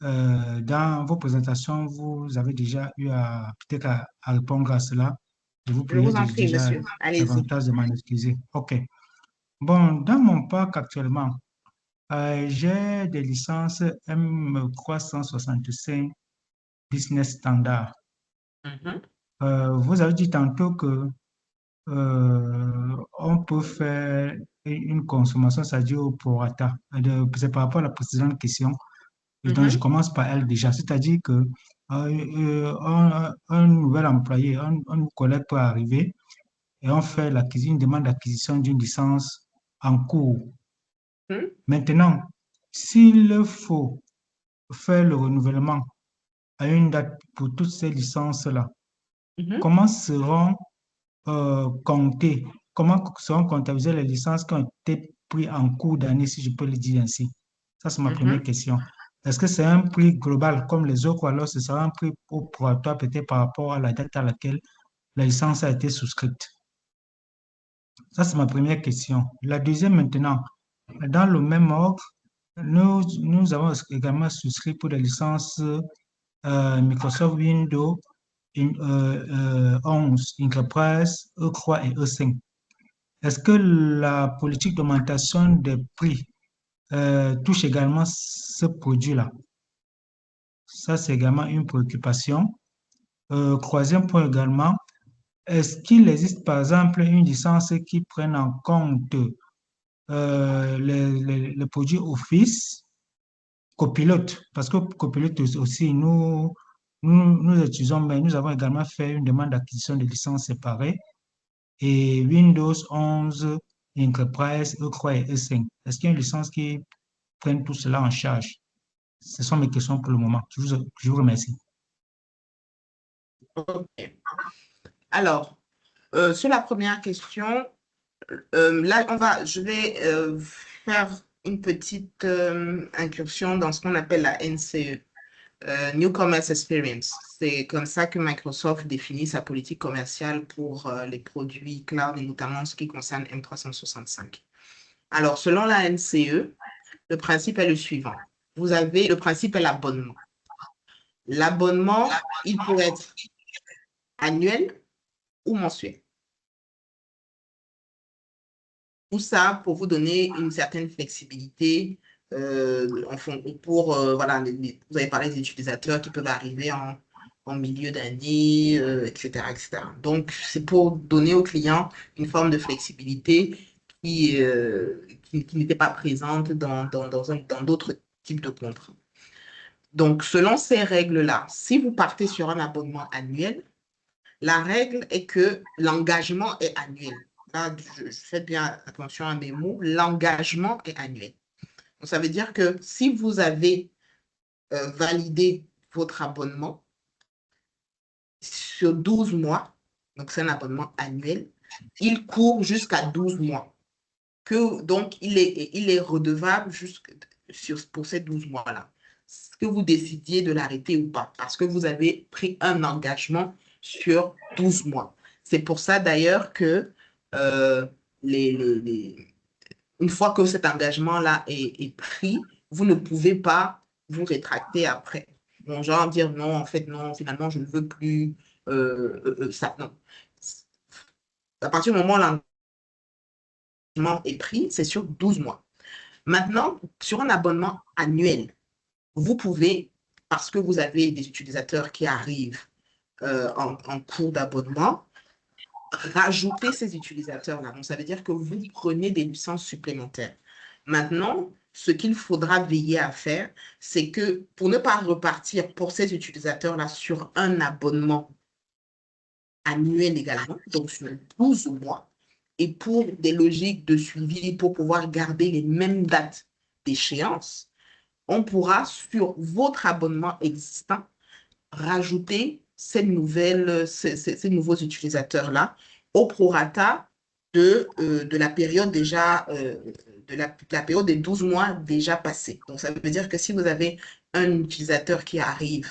dans vos présentations, vous avez déjà eu à peut-être à répondre à cela. Je vous Je prie vous en prie, déjà monsieur. Allez-y. davantage de m'en excuser. OK. Bon, dans mon parc actuellement, j'ai des licences M365 Business Standard. Mhm, Vous avez dit tantôt que on peut faire une consommation, c'est-à-dire au prorata. C'est par rapport à la précédente question, donc je mhm, commence par elle déjà. C'est-à-dire que un nouvel employé, un nouveau collègue peut arriver et on fait une demande d'acquisition d'une licence en cours. mhm, Maintenant, s'il faut faire le renouvellement à une date pour toutes ces licences-là, mhm, comment seront comptées, comment seront comptabilisées les licences qui ont été prises en cours d'année, si je peux le dire ainsi? Ça, c'est ma première mhm. question. Est-ce que c'est un prix global comme les autres ou alors ce sera un prix opératoire peut-être par rapport à la date à laquelle la licence a été souscrite? Ça, c'est ma première question. La deuxième maintenant, dans le même ordre, nous avons également souscrit pour des licences Microsoft Windows 11, Enterprise, E3 et E5. Est-ce que la politique d'augmentation des prix touche également ce produit-là? Ça, c'est également une préoccupation. Troisième point également, est-ce qu'il existe par exemple une licence qui prenne en compte les produits Office, Copilote, parce que Copilote aussi, nous utilisons, mais nous avons également fait une demande d'acquisition de licences séparées et Windows 11, Enterprise, E3 et E5. Est-ce qu'il y a une licence qui prenne tout cela en charge? Ce sont mes questions pour le moment. Je vous remercie. Ok. Alors, sur la première question, là, je vais faire une petite incursion dans ce qu'on appelle la NCE, New Commerce Experience. C'est comme ça que Microsoft définit sa politique commerciale pour les produits cloud et notamment ce qui concerne M365. Alors, selon la NCE, le principe est le suivant. Le principe est l'abonnement. L'abonnement, il peut être annuel ou mensuel. Tout ça pour vous donner une certaine flexibilité voilà, vous avez parlé des utilisateurs qui peuvent arriver en milieu d'année, etc., etc. Donc, c'est pour donner aux clients une forme de flexibilité qui n'était pas présente dans d'autres types de contrats. Donc, selon ces règles-là, si vous partez sur un abonnement annuel, la règle est que l'engagement est annuel. Là, je fais bien attention à mes mots. L'engagement est annuel. Donc, ça veut dire que si vous avez validé votre abonnement sur 12 mois, donc c'est un abonnement annuel, il court jusqu'à 12 mois. Donc, il est redevable pour ces 12 mois-là. Que vous décidiez de l'arrêter ou pas, parce que vous avez pris un engagement sur 12 mois. C'est pour ça d'ailleurs que euh, une fois que cet engagement-là est pris, vous ne pouvez pas vous rétracter après. Bon, genre dire non, en fait, non, finalement, je ne veux plus ça. Non. À partir du moment où l'engagement est pris, c'est sur 12 mois. Maintenant, sur un abonnement annuel, vous pouvez parce que vous avez des utilisateurs qui arrivent en cours d'abonnement, rajoutez ces utilisateurs-là. Donc, ça veut dire que vous prenez des licences supplémentaires. Maintenant, ce qu'il faudra veiller à faire, c'est que pour ne pas repartir pour ces utilisateurs-là sur un abonnement annuel également, donc sur 12 mois, et pour des logiques de suivi, pour pouvoir garder les mêmes dates d'échéance, on pourra, sur votre abonnement existant, rajouter ces nouveaux utilisateurs-là au prorata de la période déjà, la période des 12 mois déjà passés. Donc, ça veut dire que si vous avez un utilisateur qui arrive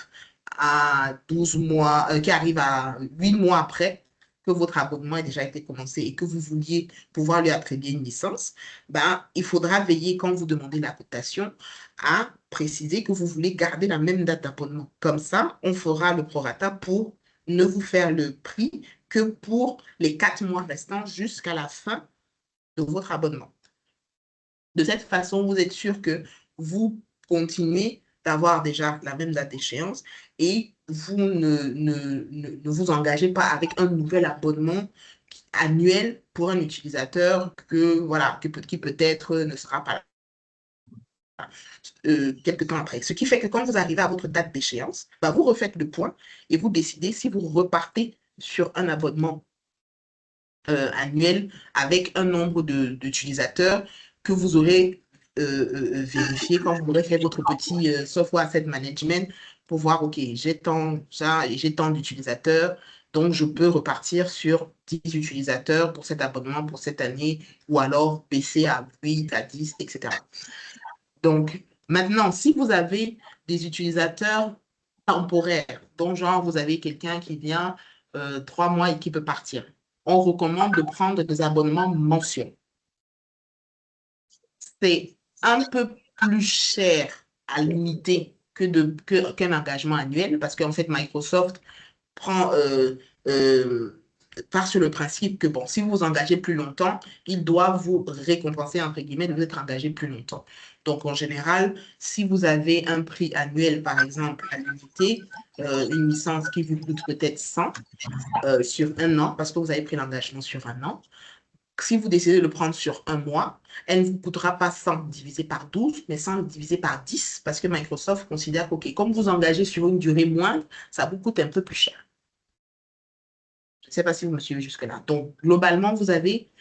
à 12 mois, qui arrive à 8 mois après que votre abonnement a déjà été commencé et que vous vouliez pouvoir lui attribuer une licence, ben, il faudra veiller quand vous demandez la cotation à préciser que vous voulez garder la même date d'abonnement. Comme ça, on fera le prorata pour ne vous faire le prix que pour les 4 mois restants jusqu'à la fin de votre abonnement. De cette façon, vous êtes sûr que vous continuez d'avoir déjà la même date d'échéance et vous ne vous engagez pas avec un nouvel abonnement annuel pour un utilisateur qui peut-être ne sera pas là quelques temps après. Ce qui fait que quand vous arrivez à votre date d'échéance, bah, vous refaites le point et vous décidez si vous repartez sur un abonnement annuel avec un nombre d'utilisateurs que vous aurez vérifié quand vous aurez fait votre petit software asset management pour voir, OK, j'ai tant d'utilisateurs, donc je peux repartir sur 10 utilisateurs pour cet abonnement pour cette année ou alors baisser à 8, à 10, etc. Donc, maintenant, si vous avez des utilisateurs temporaires, dont genre vous avez quelqu'un qui vient 3 mois et qui peut partir, on recommande de prendre des abonnements mensuels. C'est un peu plus cher à limiter qu'un engagement annuel parce qu'en fait, Microsoft part sur le principe que, bon, si vous vous engagez plus longtemps, il doit vous récompenser, entre guillemets, de vous être engagé plus longtemps. Donc, en général, si vous avez un prix annuel, par exemple, à limiter, une licence qui vous coûte peut-être 100 sur un an, parce que vous avez pris l'engagement sur un an, si vous décidez de le prendre sur un mois, elle ne vous coûtera pas 100 divisé par 12, mais 100 divisé par 10, parce que Microsoft considère que, OK, comme vous engagez sur une durée moindre, ça vous coûte un peu plus cher. Je ne sais pas si vous me suivez jusque-là. Donc, globalement, vous avez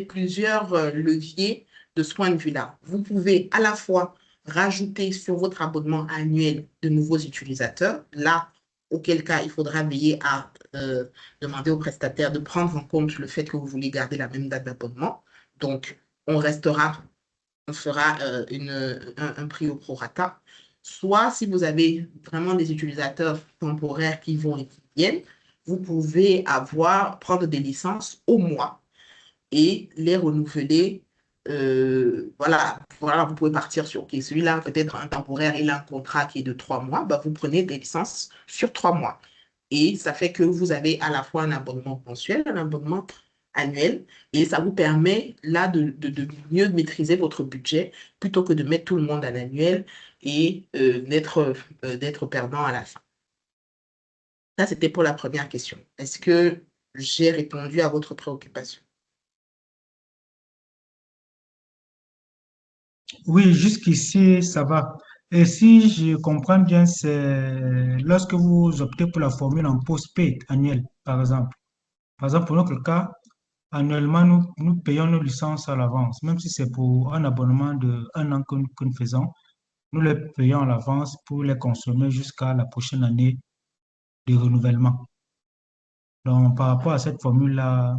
plusieurs leviers de ce point de vue-là. Vous pouvez à la fois rajouter sur votre abonnement annuel de nouveaux utilisateurs. Là, auquel cas, il faudra veiller à demander au prestataire de prendre en compte le fait que vous voulez garder la même date d'abonnement. Donc, on fera un prix au prorata. Soit, si vous avez vraiment des utilisateurs temporaires qui vont et qui viennent, vous pouvez prendre des licences au mois et les renouveler. Voilà, vous pouvez partir sur, OK, celui-là, peut-être un temporaire, il a un contrat qui est de 3 mois, bah, vous prenez des licences sur 3 mois. Et ça fait que vous avez à la fois un abonnement mensuel, un abonnement annuel, et ça vous permet là de mieux maîtriser votre budget plutôt que de mettre tout le monde en annuel et d'être perdant à la fin. Ça, c'était pour la première question. Est-ce que j'ai répondu à votre préoccupation? Oui, jusqu'ici, ça va. Et si je comprends bien, c'est lorsque vous optez pour la formule en post-paid annuel, par exemple. Par exemple, pour notre cas, annuellement, nous payons nos licences à l'avance, même si c'est pour un abonnement de 1 an que nous faisons, nous les payons à l'avance pour les consommer jusqu'à la prochaine année de renouvellement. Donc, par rapport à cette formule-là,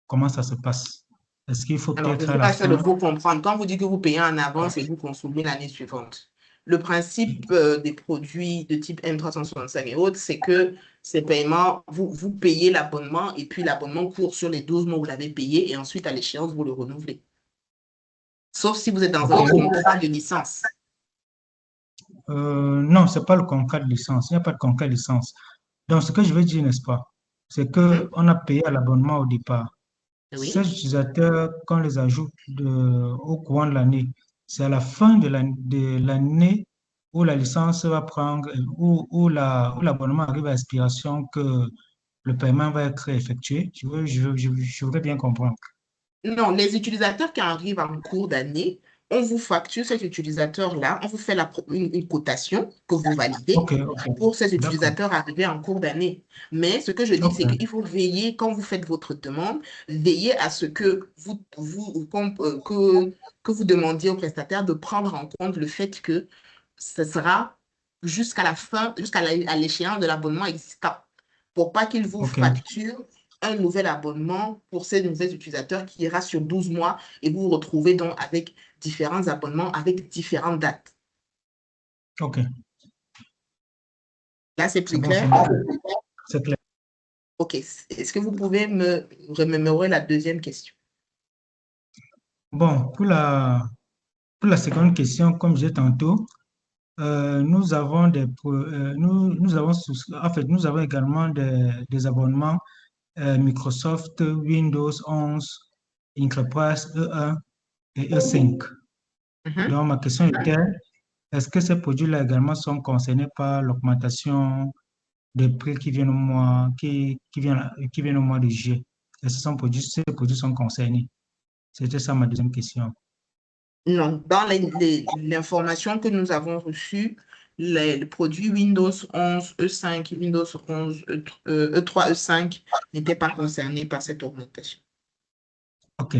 comment ça se passe? Est-ce qu'il faut Alors, je ne peut-être à suis la pas sûre de fin? vous comprendre. Quand vous dites que vous payez en avance et vous consommez l'année suivante, le principe des produits de type M365 et autres, c'est que ces paiements, vous payez l'abonnement et puis l'abonnement court sur les 12 mois où vous l'avez payé et ensuite, à l'échéance, vous le renouvelez. Sauf si vous êtes dans un Ok. contrat de licence. Non, ce n'est pas le contrat de licence. Il n'y a pas de contrat de licence. Donc, ce que je veux dire, n'est-ce pas, c'est qu'on a payé à l'abonnement au départ. Ces Oui. utilisateurs, qu'on les ajoute au courant de l'année, c'est à la fin de l'année où la licence va prendre, où l'abonnement arrive à expiration que le paiement va être effectué. Je voudrais bien comprendre. Non, les utilisateurs qui arrivent en cours d'année, on vous facture cet utilisateur-là, on vous fait une cotation que vous validez Ok, ok, pour ces d'accord. utilisateurs arrivés en cours d'année. Mais ce que je dis, c'est Ok, qu'il faut veiller, quand vous faites votre demande, veiller à ce que que vous demandiez au prestataire de prendre en compte le fait que ce sera jusqu'à la fin, à l'échéance de l'abonnement existant, pour pas qu'il vous ok, facture un nouvel abonnement pour ces nouveaux utilisateurs qui ira sur 12 mois et vous vous retrouvez donc avec différents abonnements avec différentes dates. ok. Là, c'est C'est plus bon, clair? c'est clair. OK. Est-ce que vous pouvez me remémorer la deuxième question? Bon, pour la seconde question, comme je disais tantôt, nous avons nous avons en fait, nous avons également des abonnements Microsoft Windows 11, Enterprise E1 et E5. Mhm. Donc, ma question était, est-ce que ces produits-là également sont concernés par l'augmentation des prix qui viennent au mois de juillet? Est-ce que ces produits sont concernés? C'était ça ma deuxième question. Non, dans l'information que nous avons reçue, les produits Windows 11, E5, Windows 11, E3, E5 n'étaient pas concernés par cette augmentation. OK.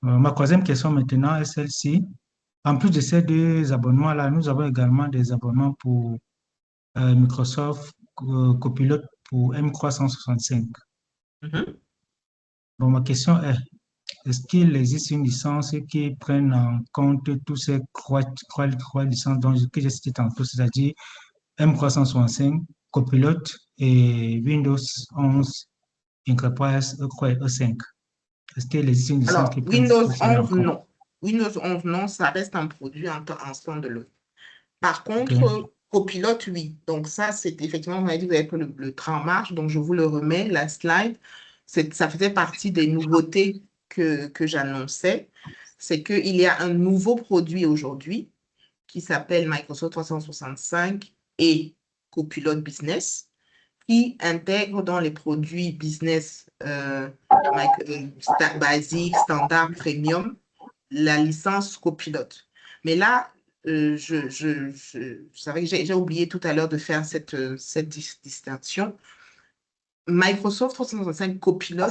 Ma troisième question maintenant est celle-ci. En plus de ces deux abonnements-là, nous avons également des abonnements pour Microsoft Copilot pour M365. Mhm. Bon, ma question est, est-ce qu'il existe une licence qui prenne en compte tous ces trois licences que j'ai citées tantôt, c'est-à-dire M365, Copilot et Windows 11, Enterprise E3 et E5? Est-ce qu'il existe une licence Alors, qui prenne Windows tout cela en 11, compte? non. Windows 11, non, ça reste un produit en standalone. Par OK, contre, Copilot, oui. Donc ça, c'est effectivement, vous avez dit, vous avez pris le train en marche, donc je vous le remets, la slide. Ça faisait partie des nouveautés que j'annonçais. C'est qu'il y a un nouveau produit aujourd'hui qui s'appelle Microsoft 365 et Copilot Business, qui intègre dans les produits business basique, standard, premium, la licence Copilot. Mais là, c'est vrai que j'ai oublié tout à l'heure de faire cette distinction. Microsoft 365 Copilot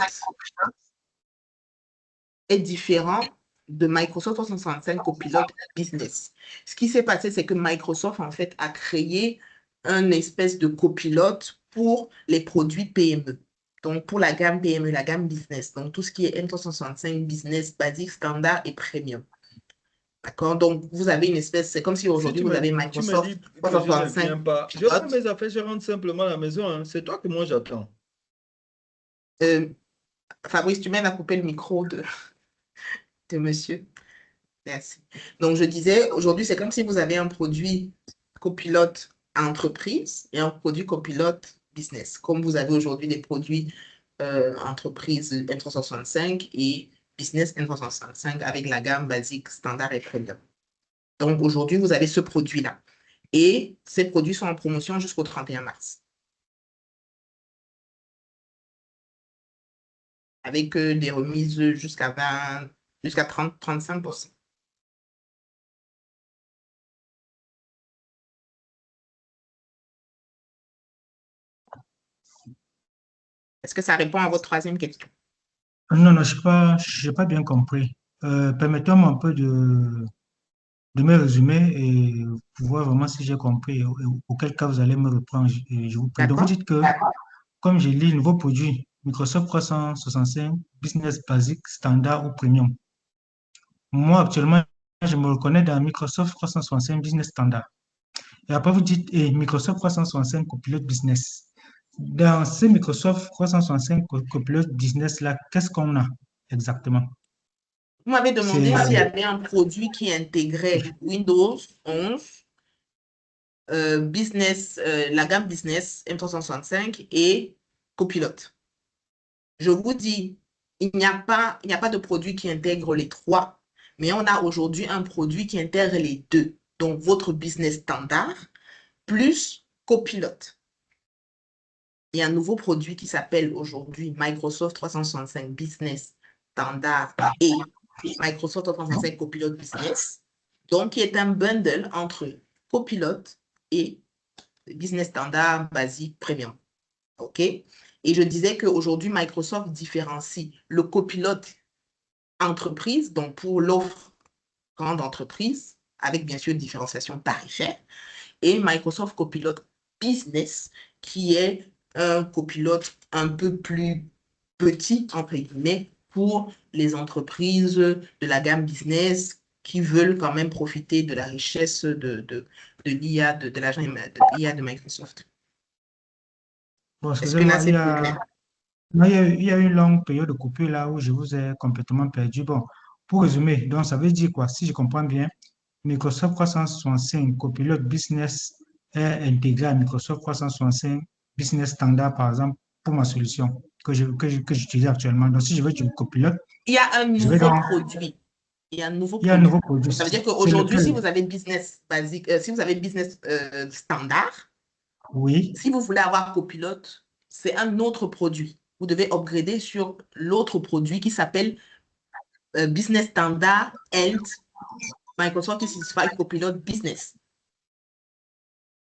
est différent de Microsoft 365 Copilot Business. Ce qui s'est passé, c'est que Microsoft, en fait, a créé un espèce de copilote pour les produits PME. Donc, pour la gamme PME, la gamme business. Donc, tout ce qui est M365 business, basique, standard et premium. D'accord? Donc, vous avez une espèce, c'est comme si Si aujourd'hui, tu vous me, avez tu me dis Microsoft que je ne 365 viens pas, je prends Pilote. mes affaires, je rentre simplement à la maison, hein. C'est toi que moi j'attends. Euh, Fabrice, tu m'aides à couper le micro de monsieur. Merci. Donc, je disais, aujourd'hui, c'est comme si vous avez un produit copilote entreprise et un produit copilote business. Comme vous avez aujourd'hui des produits entreprise M365 et business M365 avec la gamme basique, standard et premium. Donc, aujourd'hui, vous avez ce produit-là. Et ces produits sont en promotion jusqu'au 31 mars. Avec des remises jusqu'à 30-35%. Est-ce que ça répond à votre troisième question? non, non, j'ai pas bien compris. Permettez-moi un peu de me résumer et pour voir vraiment si j'ai compris, auquel cas vous allez me reprendre, je vous prie. Donc, vous D'accord? dites que, comme j'ai lu, nouveau produit, Microsoft 365, Business Basic, Standard ou Premium. Moi, actuellement, je me reconnais dans Microsoft 365 Business Standard. Et après, vous dites Microsoft 365 Copilot Business. Dans ces Microsoft 365 Copilot Business-là, qu'est-ce qu'on a exactement? Vous m'avez demandé C'est s'il y avait un produit qui intégrait Windows 11, business, la gamme Business M365 et Copilot. Je vous dis, il n'y a pas de produit qui intègre les trois, mais on a aujourd'hui un produit qui intègre les deux. donc votre business standard, plus Copilot. Il y a un nouveau produit qui s'appelle aujourd'hui Microsoft 365 Business Standard et Microsoft 365 Copilot Business, donc qui est un bundle entre Copilot et Business Standard Basique Premium. OK? Et je disais qu'aujourd'hui, Microsoft différencie le Copilot entreprise, donc pour l'offre grande entreprise, avec bien sûr une différenciation tarifaire, et Microsoft Copilot Business, qui est un copilote un peu plus petit, entre guillemets, pour les entreprises de la gamme business qui veulent quand même profiter de la richesse de l'IA, de l'agent de l'IA de Microsoft. Bon, Est-ce que là, excusez-moi, c'est plus clair? il y a une longue période de coupure là où je vous ai complètement perdu. Bon, pour résumer, donc ça veut dire quoi? Si je comprends bien, Microsoft 365 Copilot Business est intégré à Microsoft 365 Business Standard, par exemple, pour ma solution que j'utilise actuellement. Donc, si je veux du Copilot, Il y a un je vais nouveau dans, produit. Il y a un nouveau il y a un produit. nouveau produit. Ça veut dire C'est qu'aujourd'hui, si lequel? vous avez business basique, si vous avez business standard, Oui, si vous voulez avoir copilote, c'est un autre produit. Vous devez upgrader sur l'autre produit qui s'appelle Business Standard and Microsoft 365 Copilot Business.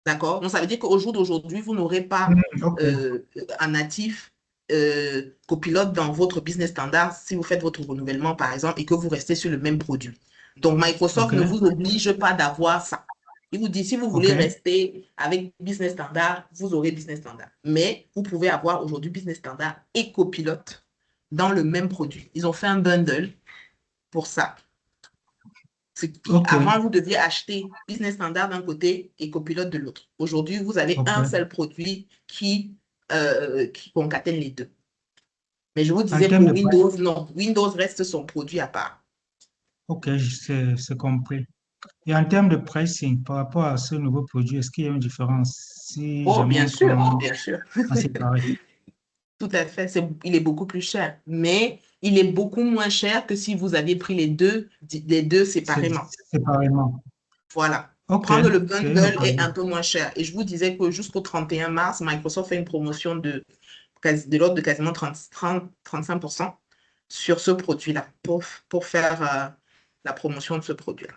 D'accord? Donc, ça veut dire qu'au jour d'aujourd'hui, vous n'aurez pas ok, un natif copilote dans votre business standard si vous faites votre renouvellement, par exemple, et que vous restez sur le même produit. Donc, Microsoft ok, ne vous oblige pas d'avoir ça. Il vous dit, si vous ok, voulez rester avec business standard, vous aurez business standard. Mais vous pouvez avoir aujourd'hui business standard et copilote dans le même produit. Ils ont fait un bundle pour ça. ok, Avant, vous deviez acheter business standard d'un côté et copilote de l'autre. Aujourd'hui, vous avez ok. un seul produit qui concatène les deux. Mais je vous En disais termes pour de prix, Windows, non. Windows reste son produit à part. ok, c'est compris. Et en termes de pricing, par rapport à ce nouveau produit, est-ce qu'il y a une différence si Oh, jamais bien on sûr, prend bien sûr. en séparé? Tout à fait. Il est beaucoup plus cher. Mais il est beaucoup moins cher que si vous aviez pris les deux C'est séparément. séparément. Voilà. Ok, Prendre le c'est une bundle est occasion. un peu moins cher. Et je vous disais que jusqu'au 31 mars, Microsoft fait une promotion de l'ordre de quasiment 35% sur ce produit-là pour faire la promotion de ce produit-là.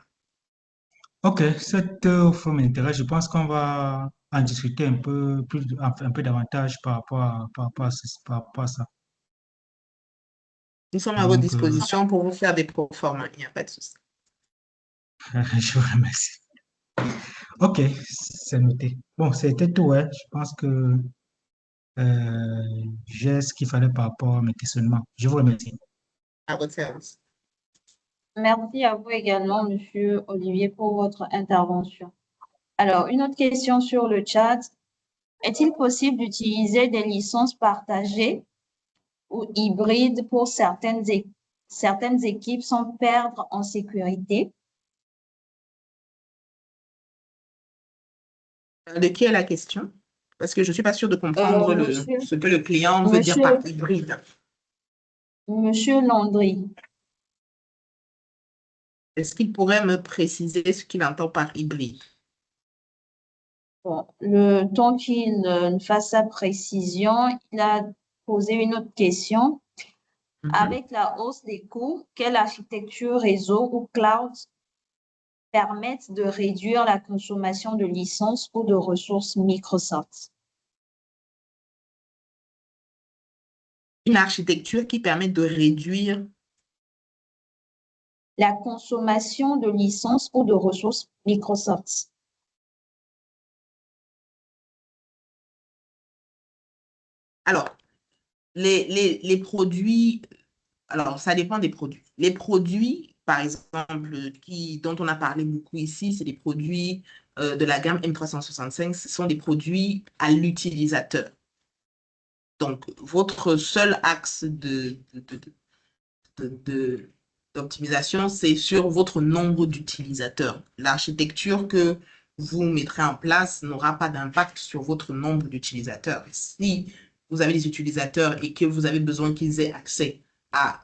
Ok, cette offre m'intéresse. Je pense qu'on va en discuter un peu plus, un peu davantage par rapport à ça. Nous sommes à votre Donc, disposition pour vous faire des proformas. Il n'y a pas de souci. je vous remercie. Ok, c'est noté. Bon, c'était tout, ouais. Je pense que j'ai ce qu'il fallait par rapport à mes questionnements. Je vous remercie. À votre service. Merci à vous également, Monsieur Olivier, pour votre intervention. Alors, une autre question sur le chat. Est-il possible d'utiliser des licences partagées ou hybrides pour certaines équipes sans perdre en sécurité? De qui est la question? Parce que je ne suis pas sûre de comprendre ce que le client veut dire par hybride. Monsieur Landry. Est-ce qu'il pourrait me préciser ce qu'il entend par hybride? Bon, le temps qu'il ne fasse sa précision, il a posé une autre question. Avec la hausse des coûts, quelle architecture réseau ou cloud permettent de réduire la consommation de licences ou de ressources Microsoft? Une architecture qui permet de réduire la consommation de licences ou de ressources Microsoft. Alors, les produits, alors ça dépend des produits. Les produits, par exemple, dont on a parlé beaucoup ici, c'est des produits de la gamme M365, ce sont des produits à l'utilisateur. Donc, votre seul axe d'optimisation, c'est sur votre nombre d'utilisateurs. L'architecture que vous mettrez en place n'aura pas d'impact sur votre nombre d'utilisateurs. Si vous avez des utilisateurs et que vous avez besoin qu'ils aient accès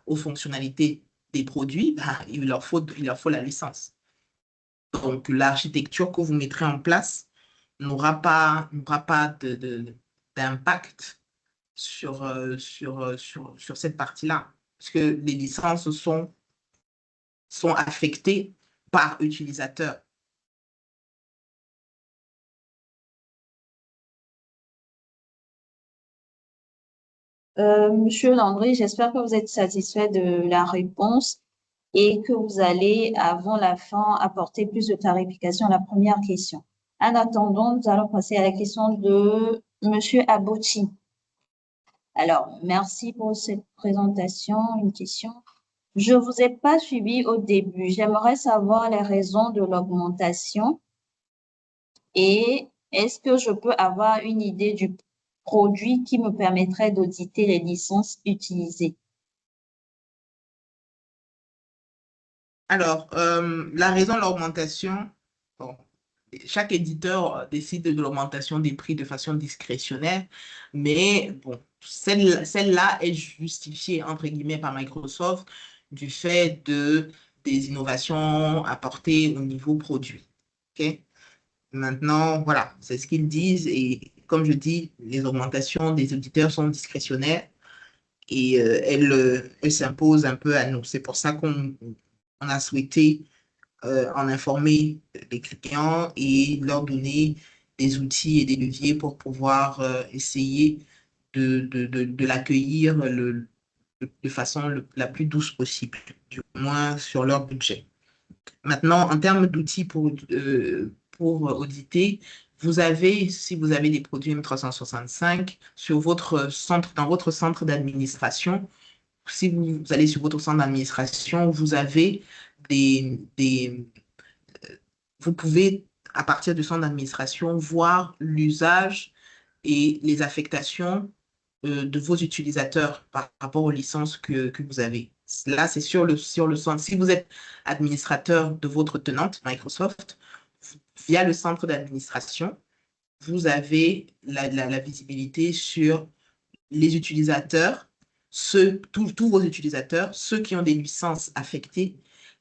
aux fonctionnalités des produits, il leur faut la licence. Donc, l'architecture que vous mettrez en place n'aura pas d'impact sur cette partie-là. Parce que les licences sont affectées par utilisateur. Monsieur Landry, j'espère que vous êtes satisfait de la réponse et que vous allez, avant la fin, apporter plus de clarification à la première question. En attendant, nous allons passer à la question de Monsieur Abouti. Alors, merci pour cette présentation. Une question. Je vous ai pas suivi au début. J'aimerais savoir les raisons de l'augmentation et est-ce que je peux avoir une idée du produit qui me permettrait d'auditer les licences utilisées? Alors, la raison de l'augmentation, bon, chaque éditeur décide de l'augmentation des prix de façon discrétionnaire, mais bon, celle-là est justifiée, entre guillemets, par Microsoft du fait des innovations apportées au niveau produit. OK? Maintenant, voilà, c'est ce qu'ils disent et comme je dis, les augmentations des auditeurs sont discrétionnaires et elles s'imposent un peu à nous. C'est pour ça qu'on a souhaité en informer les clients et leur donner des outils et des leviers pour pouvoir essayer de l'accueillir de façon la plus douce possible, du moins sur leur budget. Maintenant, en termes d'outils pour auditer, vous avez, si vous avez des produits M365 dans votre centre d'administration, si vous allez sur votre centre d'administration, vous avez vous pouvez, à partir du centre d'administration, voir l'usage et les affectations de vos utilisateurs par rapport aux licences que vous avez. Là, c'est sur le centre. Si vous êtes administrateur de votre tenante, Microsoft, via le centre d'administration, vous avez la visibilité sur les utilisateurs, tous vos utilisateurs, ceux qui ont des licences affectées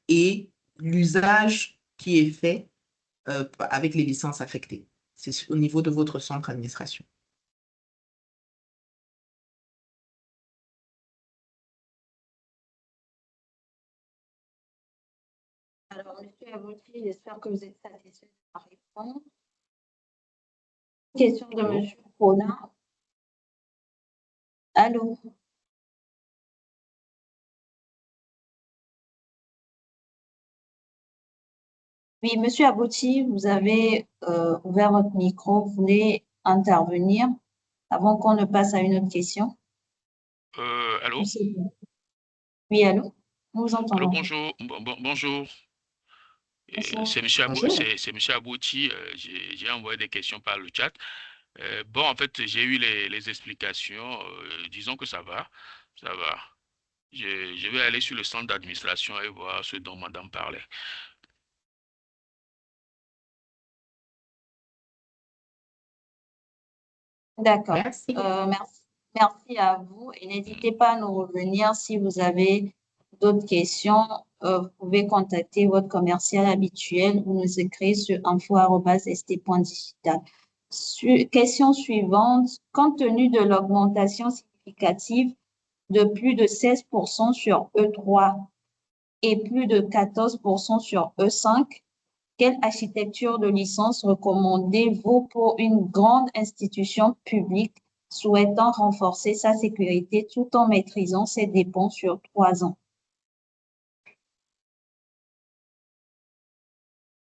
et l'usage qui est fait avec les licences affectées. C'est au niveau de votre centre d'administration. Alors, Monsieur Abouti, j'espère que vous êtes satisfait de la réponse. Question de Allô? Monsieur Paulin. Allô? Oui, Monsieur Abouti, vous avez ouvert votre micro. Vous voulez intervenir avant qu'on ne passe à une autre question? Allô? Oui, allô? Nous vous Allô, entendons. bonjour. Bonjour. Bonjour. C'est Bonjour. Monsieur Abouti. J'ai envoyé des questions par le chat. Bon, en fait, j'ai eu les explications. Disons que ça va. Ça va. Je vais aller sur le centre d'administration et voir ce dont madame parlait. D'accord. Merci. Merci à vous et n'hésitez pas à nous revenir si vous avez d'autres questions. Vous pouvez contacter votre commercial habituel ou nous écrire sur info@st.digital. Question suivante. Compte tenu de l'augmentation significative de plus de 16% sur E3 et plus de 14% sur E5, quelle architecture de licence recommandez-vous pour une grande institution publique souhaitant renforcer sa sécurité tout en maîtrisant ses dépenses sur 3 ans?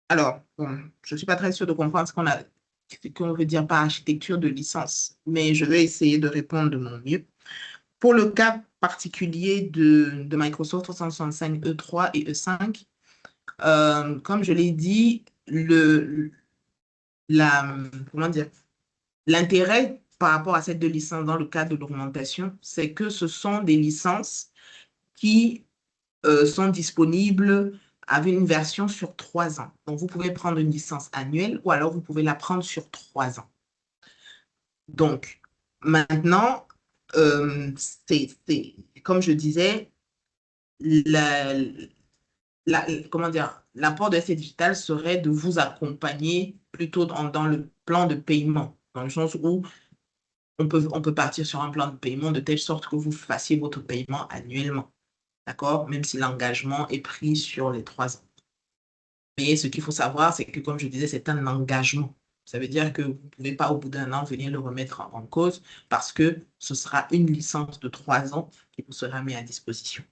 Alors, bon, je ne suis pas très sûre de comprendre ce qu'on veut dire par architecture de licence, mais je vais essayer de répondre de mon mieux. Pour le cas particulier de Microsoft 365 E3 et E5, comme je l'ai dit, comment dire, l'intérêt par rapport à ces deux licences dans le cadre de l'augmentation, c'est que ce sont des licences qui sont disponibles avec une version sur 3 ans. Donc, vous pouvez prendre une licence annuelle ou alors vous pouvez la prendre sur 3 ans. Donc, maintenant, comme je disais, comment dire, l'apport de SC Digital serait de vous accompagner plutôt dans le plan de paiement, dans le sens où on peut partir sur un plan de paiement de telle sorte que vous fassiez votre paiement annuellement, d'accord? Même si l'engagement est pris sur les 3 ans. Mais ce qu'il faut savoir, c'est que, comme je disais, c'est un engagement. Ça veut dire que vous ne pouvez pas, au bout d'1 an, venir le remettre en cause parce que ce sera une licence de 3 ans qui vous sera mise à disposition.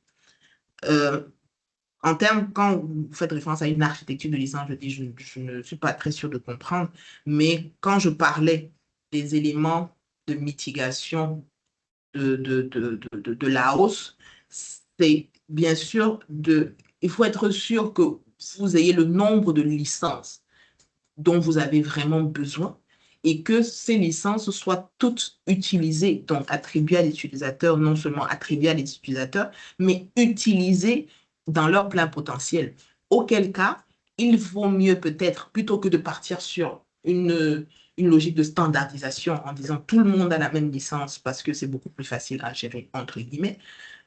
En termes, quand vous faites référence à une architecture de licence, je dis, je ne suis pas très sûre de comprendre, mais quand je parlais des éléments de mitigation de la hausse, c'est bien sûr il faut être sûr que vous ayez le nombre de licences dont vous avez vraiment besoin et que ces licences soient toutes utilisées, donc attribuées à l'utilisateur, non seulement attribuées à l'utilisateur, mais utilisées dans leur plein potentiel. Auquel cas, il vaut mieux peut-être, plutôt que de partir sur une logique de standardisation en disant tout le monde a la même licence parce que c'est beaucoup plus facile à gérer, entre guillemets,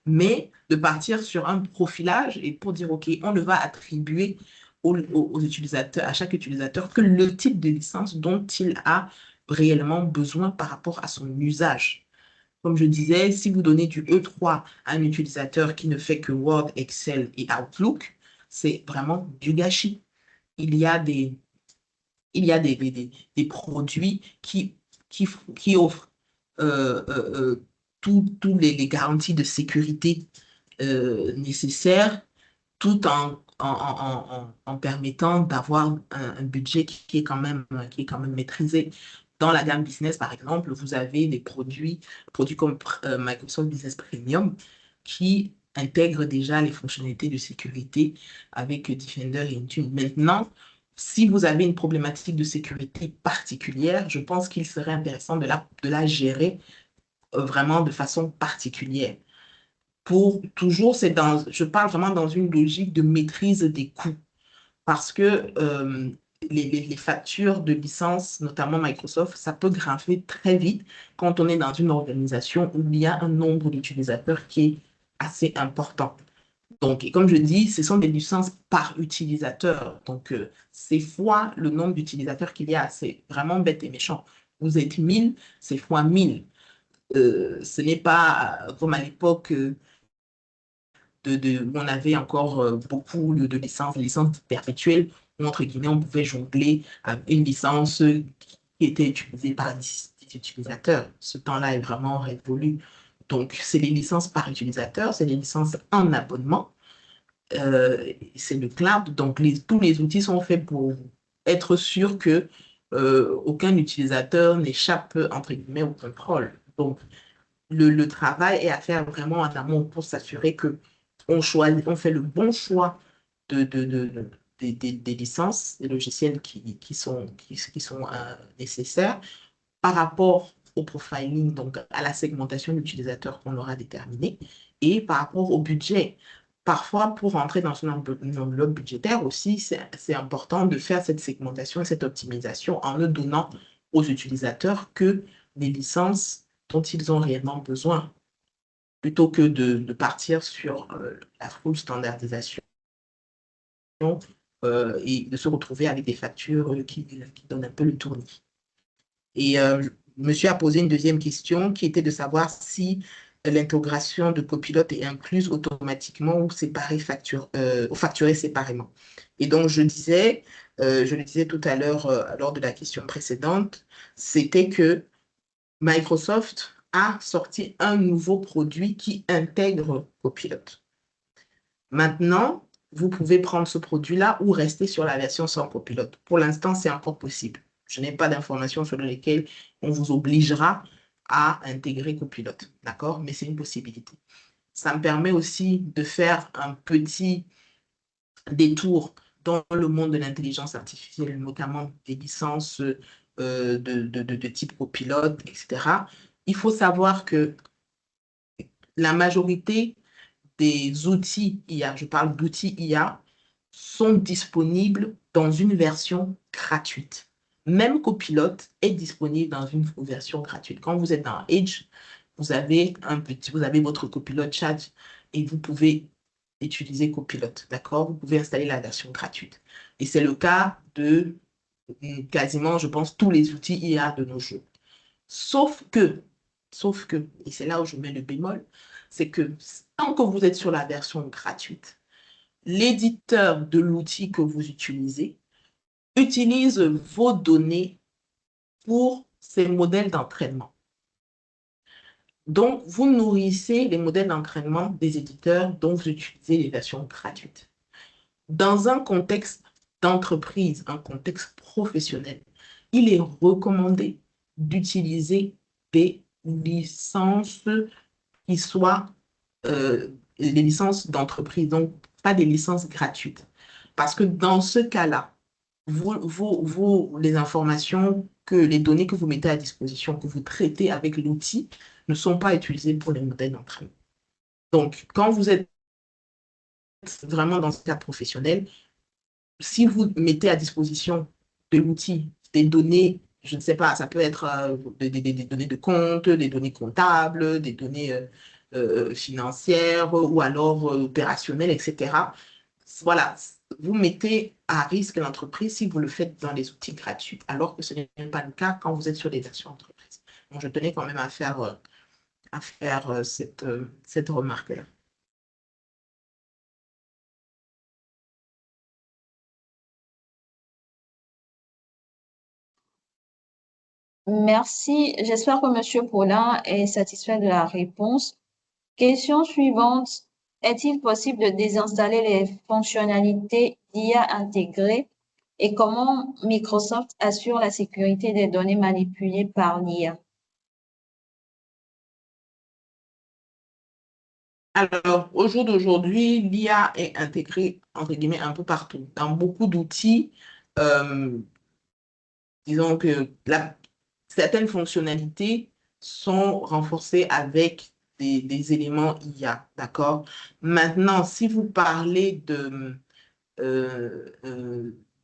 mais de partir sur un profilage et pour dire, OK, on ne va attribuer aux utilisateurs, à chaque utilisateur, que le type de licence dont il a réellement besoin par rapport à son usage. Comme je disais, si vous donnez du E3 à un utilisateur qui ne fait que Word, Excel et Outlook, c'est vraiment du gâchis. Il y a des produits qui offrent toutes les garanties de sécurité nécessaires, tout en permettant d'avoir un budget qui est quand même maîtrisé. Dans la gamme business, par exemple, vous avez des produits comme Microsoft Business Premium qui intègrent déjà les fonctionnalités de sécurité avec Defender et Intune. Maintenant, si vous avez une problématique de sécurité particulière, je pense qu'il serait intéressant de la gérer vraiment de façon particulière. Pour toujours, je parle vraiment dans une logique de maîtrise des coûts parce que les factures de licence, notamment Microsoft, ça peut grimper très vite quand on est dans une organisation où il y a un nombre d'utilisateurs qui est assez important. Donc, et comme je dis, ce sont des licences par utilisateur. Donc, c'est fois le nombre d'utilisateurs qu'il y a. C'est vraiment bête et méchant. Vous êtes 1000, c'est fois 1000. Ce n'est pas comme à l'époque où on avait encore beaucoup de licences perpétuelles, où, entre guillemets, on pouvait jongler avec une licence qui était utilisée par 10 utilisateurs. Ce temps-là est vraiment révolu. Donc, c'est les licences par utilisateur, c'est les licences en abonnement. C'est le cloud. Donc, tous les outils sont faits pour être sûr que aucun utilisateur n'échappe, entre guillemets, au contrôle. Donc, le travail est à faire vraiment en amont pour s'assurer que on fait le bon choix des licences, des logiciels qui sont nécessaires par rapport au profiling, donc à la segmentation d'utilisateurs qu'on aura déterminée, et par rapport au budget. Parfois, pour rentrer dans une enveloppe budgétaire aussi, c'est important de faire cette segmentation et cette optimisation en ne donnant aux utilisateurs que les licences dont ils ont réellement besoin, plutôt que de partir sur la full standardisation et de se retrouver avec des factures qui donnent un peu le tournis. Et monsieur a posé une deuxième question qui était de savoir si l'intégration de copilote est incluse automatiquement ou facturée séparément. Et donc, je le disais tout à l'heure lors de la question précédente, c'était que Microsoft a sorti un nouveau produit qui intègre Copilot. Maintenant, vous pouvez prendre ce produit-là ou rester sur la version sans Copilot. Pour l'instant, c'est encore possible. Je n'ai pas d'informations sur lesquelles on vous obligera à intégrer Copilot, d'accord? Mais c'est une possibilité. Ça me permet aussi de faire un petit détour dans le monde de l'intelligence artificielle, notamment des licences de type copilote, etc. Il faut savoir que la majorité des outils IA, je parle d'outils IA, sont disponibles dans une version gratuite. Même Copilot est disponible dans une version gratuite. Quand vous êtes dans Edge, vous avez votre Copilot Chat et vous pouvez utiliser Copilot, d'accord? Vous pouvez installer la version gratuite. Et c'est le cas de quasiment, je pense, tous les outils IA de nos jours. Sauf que, et c'est là où je mets le bémol, c'est que tant que vous êtes sur la version gratuite, l'éditeur de l'outil que vous utilisez utilise vos données pour ces modèles d'entraînement. Donc, vous nourrissez les modèles d'entraînement des éditeurs dont vous utilisez les versions gratuites. Dans un contexte d'entreprise, un contexte professionnel, il est recommandé d'utiliser des licences qui soient les licences d'entreprise, donc pas des licences gratuites. Parce que dans ce cas-là, les informations les données que vous mettez à disposition, que vous traitez avec l'outil, ne sont pas utilisées pour les modèles d'entraînement. Donc, quand vous êtes vraiment dans ce cas professionnel, si vous mettez à disposition de l'outil des données, je ne sais pas, ça peut être des données de compte, des données comptables, des données financières ou alors opérationnelles, etc. Voilà, vous mettez à risque l'entreprise si vous le faites dans les outils gratuits, alors que ce n'est pas le cas quand vous êtes sur les versions entreprises. Donc, je tenais quand même à faire cette remarque-là. Merci. J'espère que M. Paulin est satisfait de la réponse. Question suivante. Est-il possible de désinstaller les fonctionnalités d'IA intégrées et comment Microsoft assure la sécurité des données manipulées par l'IA? Alors, au jour d'aujourd'hui, l'IA est intégrée, entre guillemets, un peu partout. Dans beaucoup d'outils, disons que certaines fonctionnalités sont renforcées avec des éléments IA, d'accord? Maintenant, si vous parlez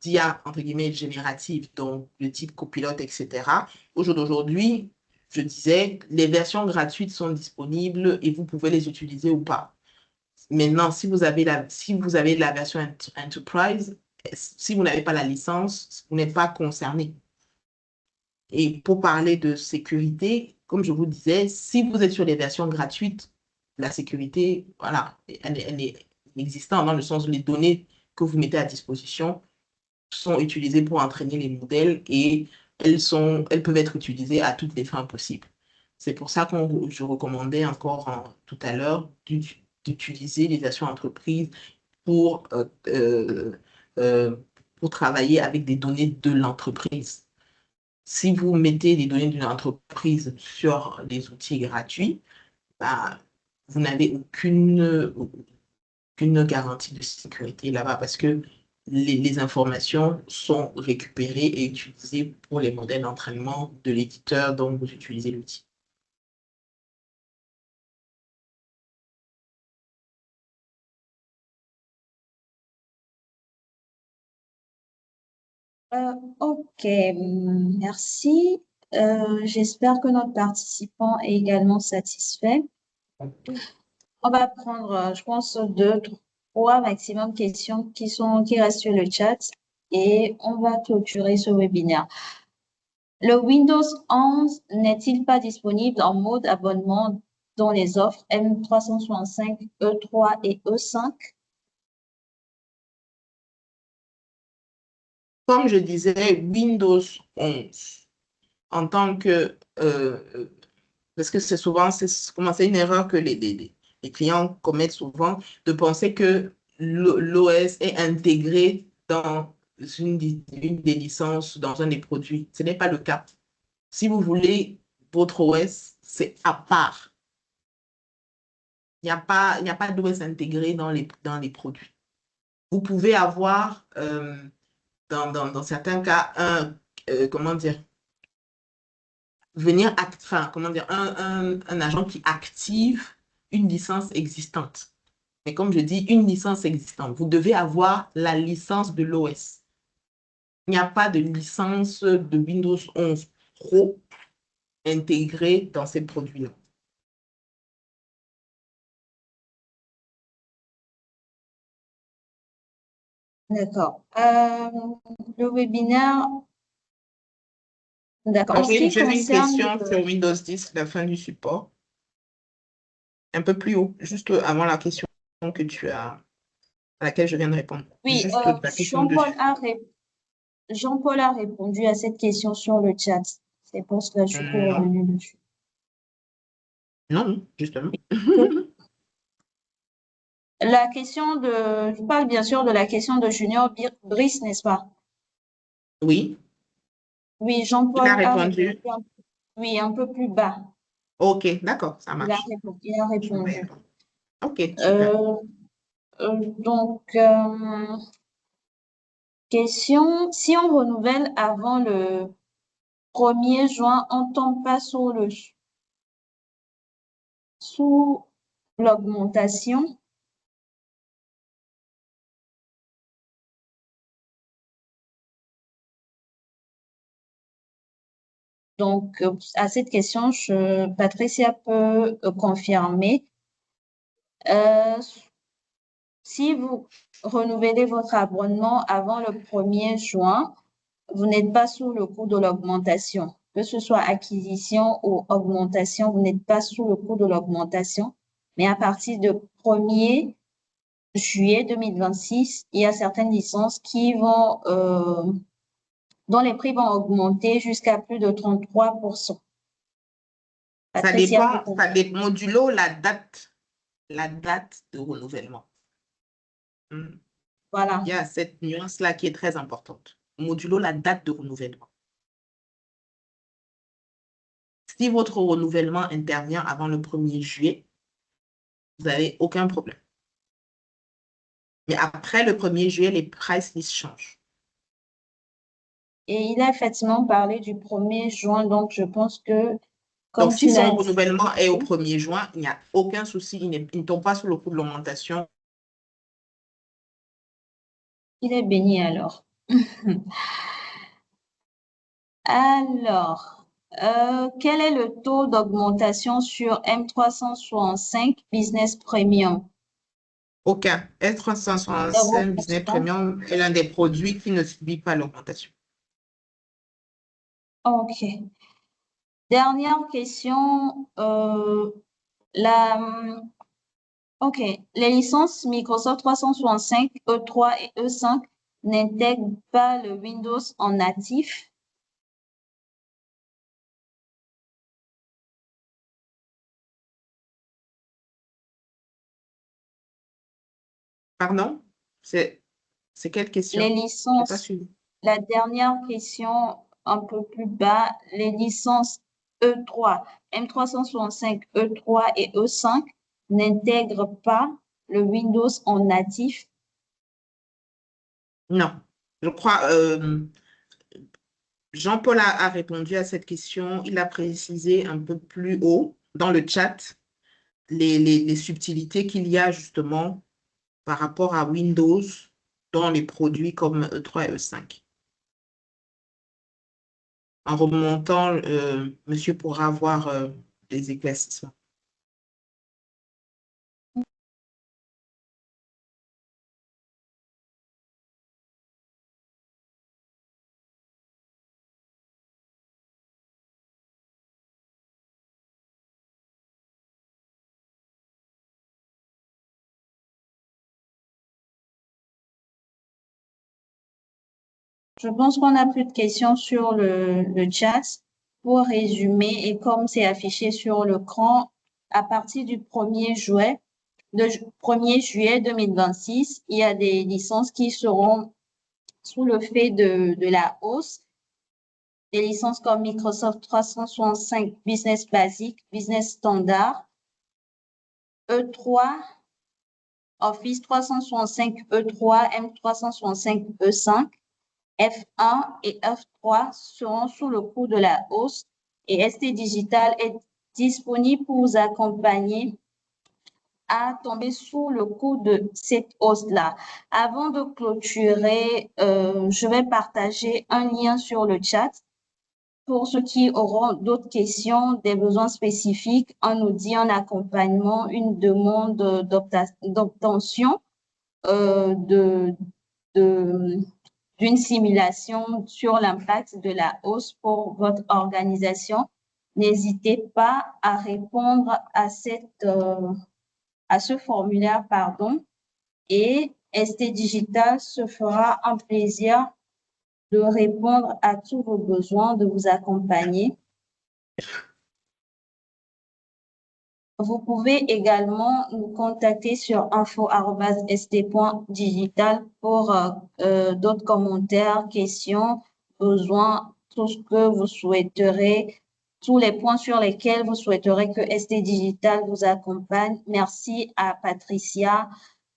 d'IA, entre guillemets, générative, donc le type copilote, etc., au jour d'aujourd'hui, je disais, les versions gratuites sont disponibles et vous pouvez les utiliser ou pas. Maintenant, si vous avez la version Enterprise, si vous n'avez pas la licence, vous n'êtes pas concerné. Et pour parler de sécurité, comme je vous disais, si vous êtes sur les versions gratuites, la sécurité, voilà, elle est existante dans le sens où les données que vous mettez à disposition sont utilisées pour entraîner les modèles et elles peuvent être utilisées à toutes les fins possibles. C'est pour ça que je recommandais encore tout à l'heure d'utiliser les versions entreprises pour, pour travailler avec des données de l'entreprise. Si vous mettez les données d'une entreprise sur des outils gratuits, bah, vous n'avez aucune garantie de sécurité là-bas parce que les informations sont récupérées et utilisées pour les modèles d'entraînement de l'éditeur dont vous utilisez l'outil. Ok, merci. J'espère que notre participant est également satisfait. On va prendre, je pense, 2, 3 maximum questions qui restent sur le chat et on va clôturer ce webinaire. Le Windows 11 n'est-il pas disponible en mode abonnement dans les offres M365, E3 et E5? Comme je disais, Windows 11, en tant que... parce que c'est souvent, c'est une erreur que les clients commettent souvent, de penser que l'OS est intégré dans une des licences, dans un des produits. Ce n'est pas le cas. Si vous voulez, votre OS, c'est à part. Il n'y a pas d'OS intégré dans les produits. Vous pouvez avoir, dans certains cas, comment dire, un agent qui active une licence existante. Mais comme je dis, une licence existante. Vous devez avoir la licence de l'OS. Il n'y a pas de licence de Windows 11 Pro intégrée dans ces produits-là. D'accord. Le webinaire, d'accord. En ce qui J'avais une concerne question sur Windows 10, la fin du support. Un peu plus haut, juste avant la question que tu as, à laquelle je viens de répondre. oui, Juste la question de... Jean-Paul a répondu à cette question sur le chat. C'est pour cela que je suis Non, revenue dessus. non, justement. La question je parle bien sûr de la question de Junior Brice, n'est-ce pas? Oui, Oui, il Jean-Paul a a répondu. répondu oui, un peu plus bas. Ok, d'accord, ça marche. Il a Je vais répondu. répondre. Ok, super. Donc, question, si on renouvelle avant le 1er juin, on ne tombe pas sous l'augmentation. Donc, à cette question, Patricia peut confirmer. Si vous renouvelez votre abonnement avant le 1er juin, vous n'êtes pas sous le coup de l'augmentation. Que ce soit acquisition ou augmentation, vous n'êtes pas sous le coup de l'augmentation. Mais à partir du 1er juillet 2026, il y a certaines licences dont les prix vont augmenter jusqu'à plus de 33%. Ça Patricia, dépend, modulo la date de renouvellement. voilà. Il y a cette nuance-là qui est très importante. Modulo la date de renouvellement. Si votre renouvellement intervient avant le 1er juillet, vous n'avez aucun problème. Mais après le 1er juillet, les price lists changent. Et il a effectivement parlé du 1er juin, donc je pense que, comme Donc, si tu l'as son dit, renouvellement est au 1er juin, il n'y a aucun souci, il ne tombe pas sous le coup de l'augmentation. il est béni alors. Alors, quel est le taux d'augmentation sur M365 Business Premium? Aucun. S365 Business Premium est l'un des produits qui ne subit pas l'augmentation. OK. Dernière question. OK. Les licences Microsoft 365 E3 et E5 n'intègrent pas le Windows en natif. Pardon? C'est quelle question? Les Je n'ai pas licences, suivi. la dernière question un peu plus bas, les licences E3, M365, E3 et E5 n'intègrent pas le Windows en natif. Non. Je crois, Jean-Paul a répondu à cette question. Il a précisé un peu plus haut dans le chat les subtilités qu'il y a justement par rapport à Windows dans les produits comme E3 et E5. En remontant, monsieur pourra avoir des éclaircissements. Je pense qu'on n'a plus de questions sur le chat. Pour résumer, et comme c'est affiché sur l'écran, à partir du 1er juillet, 2026, il y a des licences qui seront sous le fait de la hausse. Des licences comme Microsoft 365 Business Basic, Business Standard, E3, Office 365 E3, M365 E5, F1 et F3 seront sous le coup de la hausse et ST Digital est disponible pour vous accompagner à tomber sous le coup de cette hausse-là. Avant de clôturer, je vais partager un lien sur le chat. Pour ceux qui auront d'autres questions, des besoins spécifiques, un audit, un accompagnement, une demande d'obtention d'une simulation sur l'impact de la hausse pour votre organisation, n'hésitez pas à répondre à ce formulaire, et ST Digital se fera un plaisir de répondre à tous vos besoins, de vous accompagner. Vous pouvez également nous contacter sur info@st.digital pour d'autres commentaires, questions, besoins, tout ce que vous souhaiterez, tous les points sur lesquels vous souhaiterez que ST Digital vous accompagne. Merci à Patricia,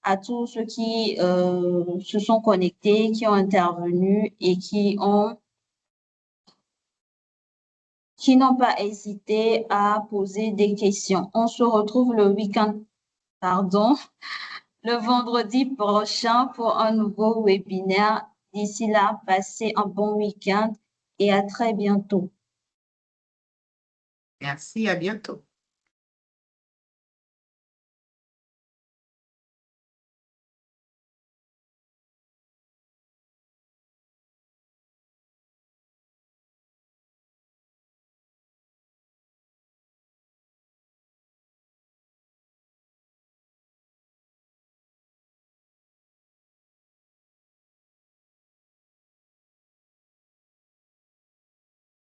à tous ceux qui se sont connectés, qui ont intervenu et qui n'ont pas hésité à poser des questions. On se retrouve le vendredi prochain pour un nouveau webinaire. D'ici là, passez un bon week-end et à très bientôt. Merci, à bientôt.